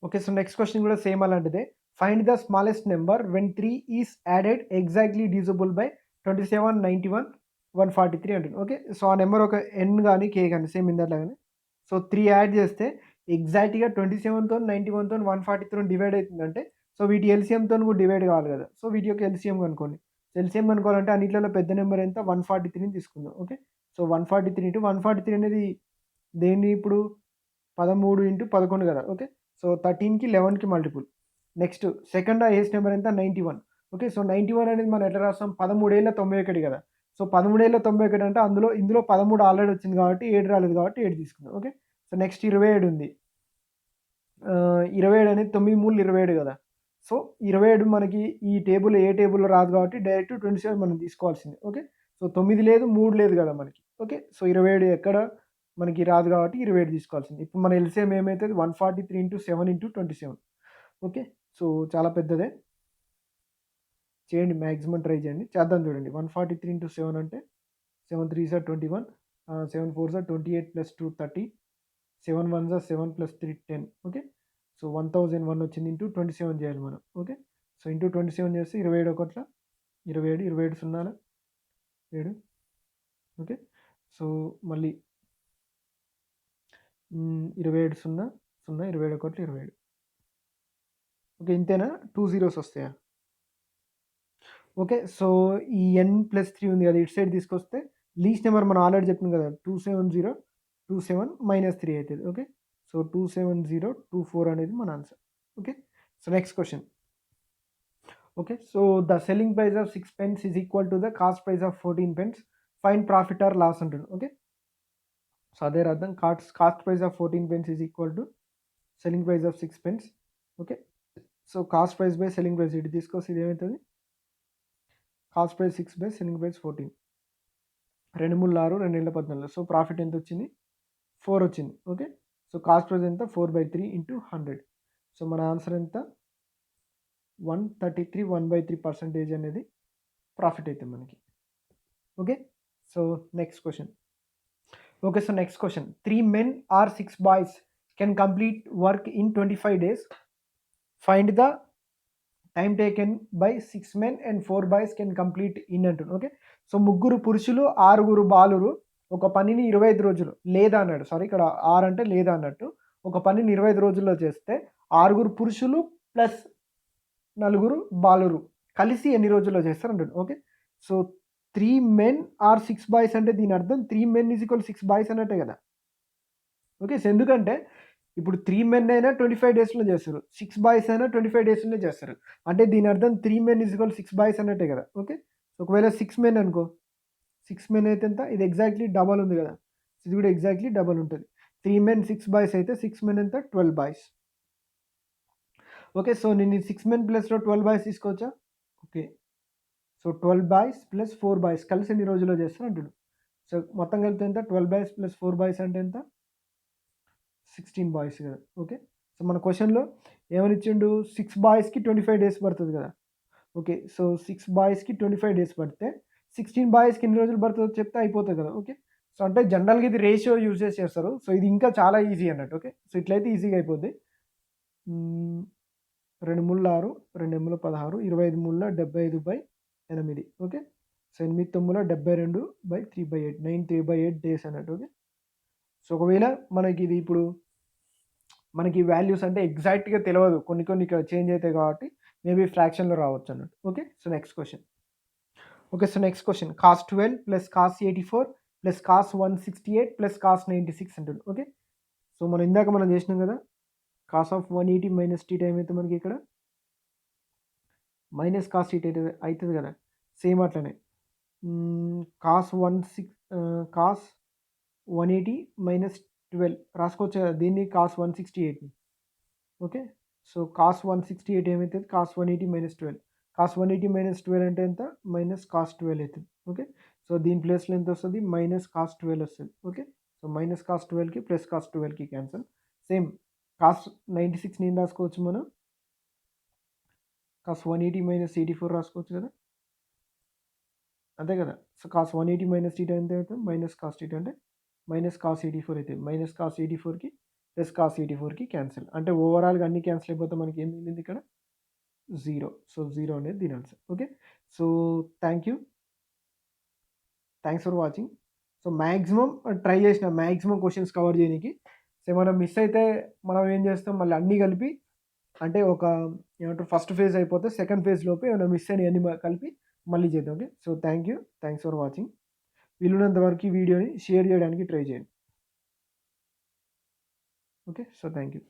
Okay, so next question కూడా సేమ్ అలాంటిదే. Find the smallest number when 3 is added exactly divisible by 27, 91, 143 అంటుంది. ఓకే, సో ఆ నెంబర్ ఒక ఎన్ కానీ కే కానీ సేమ్ ఇందాట్లాగానే. సో 3 యాడ్ చేస్తే ఎగ్జాక్ట్గా 27తో 91తో 143 డివైడ్ అవుతుందంటే సో వీటి ఎల్సిఎంతో కూడా డివైడ్ కావాలి కదా, సో వీటి యొక్క ఎల్సిఎం కనుక్కోండి. ఎల్సిఎం కనుక్కోవాలంటే అన్నిట్లలో పెద్ద నెంబర్ ఎంత, 143ని తీసుకుందాం. ఓకే, సో 143 × 143 అనేది దేన్ని ఇప్పుడు 13 × 11 కదా. ఓకే, సో 13కి 11కి multiple. Next second highest number ఎంత, 91. ఓకే, సో 91 అనేది మనం ఎట్లా రాస్తాం, 13 ఏళ్ళ 91 కదా. సో 13 ఏళ్ళ 91 అంటే ఇందులో 13 ఆల్రెడీ వచ్చింది కాబట్టి 7 రాలేదు కాబట్టి 7 తీసుకుందాం. ఓకే, సో నెక్స్ట్ 27 ఉంది. 27 అనేది 9 3 27 కదా. సో 27 మనకి ఈ టేబుల్ ఏ టేబుల్లో రాదు కాబట్టి డైరెక్ట్ 27 మనం తీసుకోవాల్సింది. ఓకే, సో 9 లేదు 3 లేదు కదా మనకి. ఓకే. సో 27 ఎక్కడ మనకి రాదు కాబట్టి 27 తీసుకోవాల్సింది. ఇప్పుడు మన ఎల్‌సీఎం ఏమైతది 143 ఇంటూ 7 ఇంటూ 27. ఓకే. సో చాలా పెద్దదే. చేయండి, మాక్సిమం ట్రై చేయండి. చేద్దాం చూడండి. 143 ఇంటూ 7 అంటే 7 3 sir 21, 7 4 sir 28 plus 2 30, 7 1 sir 7 plus 3 10. Okay. So 1001 వచ్చింది ఇంటూ 27 చేయాలి మనం. ఓకే. సో ఇంటూ 27 చేస్తే 27 ఒకట్ల 27, 27 సున్నాల 7. ఓకే. సో మళ్ళీ 27 0 0 27 ఒకట్ల 27. ఓకే. ఇంతేనా? 2 జీరోస్ వస్తాయా? ఓకే. సో ఈ n+3 ఉంది కదా! ఇటు సైడ్ తీసుకొస్తే లీస్ట్ నెంబర్ మనం ఆల్రెడీ చెప్పాం కదా! 270 27 -3 అయితది. ఓకే. సో 27024 అనేది మన answer. Okay. So next question. Okay. So the selling price of 6 pence is equal to the cost price of 14 pence. Find profit or loss అంటుండు. ఓకే. సో అదే అర్థం. Cost price of 14 pence is equal to selling price of 6 pence. Okay. So cost price by selling price ఇటు తీసుకొస్తే ఇది ఏమవుతుంది? Cost price 6 by selling price 14. 2 3 6 2 ఏళ్ళ 14. So profit ఎంత వచ్చింది? 4 వచ్చింది. ఓకే. సో కాస్ట్ ప్రైస్ ఎంత? 4/3 ఇంటూ 100. సో మన ఆన్సర్ ఎంత? 133 1/3% అనేది ప్రాఫిట్ అయితే మనకి. Okay. So next question. Okay. So next question. 3 men or 6 boys can complete work in 25 days. Find the time taken by 6 men and 4 boys can complete in అంటుంది. Okay. So 3 పురుషులు 6 బాలురు ఒక పనిని 25 రోజులు లేదా అన్నాడు. సారీ, ఇక్కడ 6 అంటే లేదా అన్నట్టు. ఒక పనిని 25 రోజుల్లో చేస్తే 6 పురుషులు ప్లస్ 4 బాలురు కలిసి ఎన్ని రోజుల్లో చేస్తారు అంటాడు. Okay. So 3 men or 6 boys అంటే దీని అర్థం 3 men ఈజ్ ఈక్వల్ 6 boys అన్నట్టే కదా! ఓకే. సో ఎందుకంటే ఇప్పుడు 3 men అయినా 25 డేస్‌లో చేస్తారు. 6 బాయ్స్ అయినా 25 డేస్‌లోనే చేస్తారు. అంటే దీని అర్థం 3 men ఈజ్ ఈక్వల్ 6 బాయ్స్ అన్నట్టే కదా! ఓకే. ఒకవేళ 6 men అనుకో, 6 men అయితే ఎంత? ఇది ఎగ్జాక్ట్‌లీ డబల్ ఉంది కదా! ఇది కూడా ఎగ్జాక్ట్‌లీ డబల్ ఉంటది. 3 men 6 బాయ్స్ అయితే 6 men ఎంత? 12 బాయ్స్. ఓకే. సో నేను ఈ 6 men ప్లస్‌లో 12 బాయ్స్ తీసుకోవచ్చా? Okay. So 12 boys plus 4 boys కలిసి ఎన్ని రోజుల్లో చేస్తారు అంటుండు. సో మొత్తం కలిపితే ఎంత? 12 బాయ్స్ ప్లస్ 4 బాయ్స్ అంటే ఎంత? 16 బాయ్స్ కదా! ఓకే. సో మన క్వెషన్‌లో ఏమని ఇచ్చిండు? 6 బాయ్స్‌కి 25 డేస్ పడుతుంది కదా! ఓకే. సో 6 బాయ్స్‌కి 25 డేస్ పడితే 16 బాయ్స్‌కి ఎన్ని రోజులు పడుతుందో చెప్తే అయిపోతది కదా! ఓకే. సో అంటే జనరల్‌గా ఇది రేషియో యూజ్ చేసి చేస్తారు. సో ఇది ఇంకా చాలా ఈజీ అన్నట్టు. ఓకే. సో ఇట్లయితే ఈజీగా అయిపోద్ది. 2 3 6, 2 8 16, 25 3 75/8. ఓకే. సో 8 9 72/3/8, 93/8 డేస్ అన్నట్టు. ఓకే. సో ఒకవేళ మనకి ఇది ఇప్పుడు మనకి వాల్యూస్ అంటే ఎగ్జాక్ట్‌గా తెలవదు. కొన్ని కొన్ని ఇక్కడ చేంజ్ అయితాయి కాబట్టి మేబీ ఫ్రాక్షన్‌లో రావచ్చు అన్నట్టు. Okay. So next question. Okay. So next question. Cos 12 plus cos 84 plus cos 168 plus cos 96 అంటుండు. ఓకే. సో మనం ఇందాక మనం చేసినాం కదా! కాస్ ఆఫ్ 180 మైనస్ టీటా ఏమైతే మనకి ఇక్కడ మైనస్ కాస్ టీటా అయితది కదా! సేమ్ అట్లనే. కాస్ 180 మైనస్ 12 రాసుకోవచ్చు కదా! దీన్ని కాస్ 168ని. ఓకే. సో కాస్ 168 ఏమైతది? Cos 180 minus 12. కాస్ 180 మైనస్ 12 అంటే ఎంత? మైనస్ కాస్ 12 అయితది. ఓకే. సో దీని ప్లేస్‌లో ఎంత వస్తది? మైనస్ కాస్ 12 వస్తది. ఓకే. సో మైనస్ కాస్ 12కి ప్లస్ కాస్ 12కి క్యాన్సల్. సేమ్ కాస్ 96ని ఏం రాసుకోవచ్చు మనం? కాస్ 180 మైనస్ 84 రాసుకోవచ్చు కదా! అంతే కదా! సో కాస్ 180 మైనస్ టీటా ఎంత అవుతుంది? మైనస్ కాస్ టీటా అంటే మైనస్ కాస్ 84 అయితది. మైనస్ కాస్ 84కి ప్లస్ కాస్ 84కి క్యాన్సల్. అంటే ఓవరాల్‌గా అన్ని క్యాన్సల్ అయిపోతే మనకి ఏం మిగిలింది ఇక్కడ? 0. సో 0 అనేది దీని answer. Okay. So thank you. Thanks for watching. So maximum try చేసిన మాక్సిమం క్వెషన్స్ కవర్ చేయనీకి. సో ఏమైనా మిస్ అయితే మనం ఏం చేస్తాం మళ్ళీ అన్నీ కలిపి అంటే ఒక ఏమంటారు ఫస్ట్ ఫేజ్ అయిపోతే సెకండ్ ఫేజ్ లోపు ఏమైనా మిస్ అయినయన్నీ కలిపి మళ్ళీ చేద్దాం. Okay. So thank you. Thanks for watching. వీలున్నంత వరకు ఈ వీడియోని షేర్ చేయడానికి ట్రై చేయండి. ఓకే. So thank you.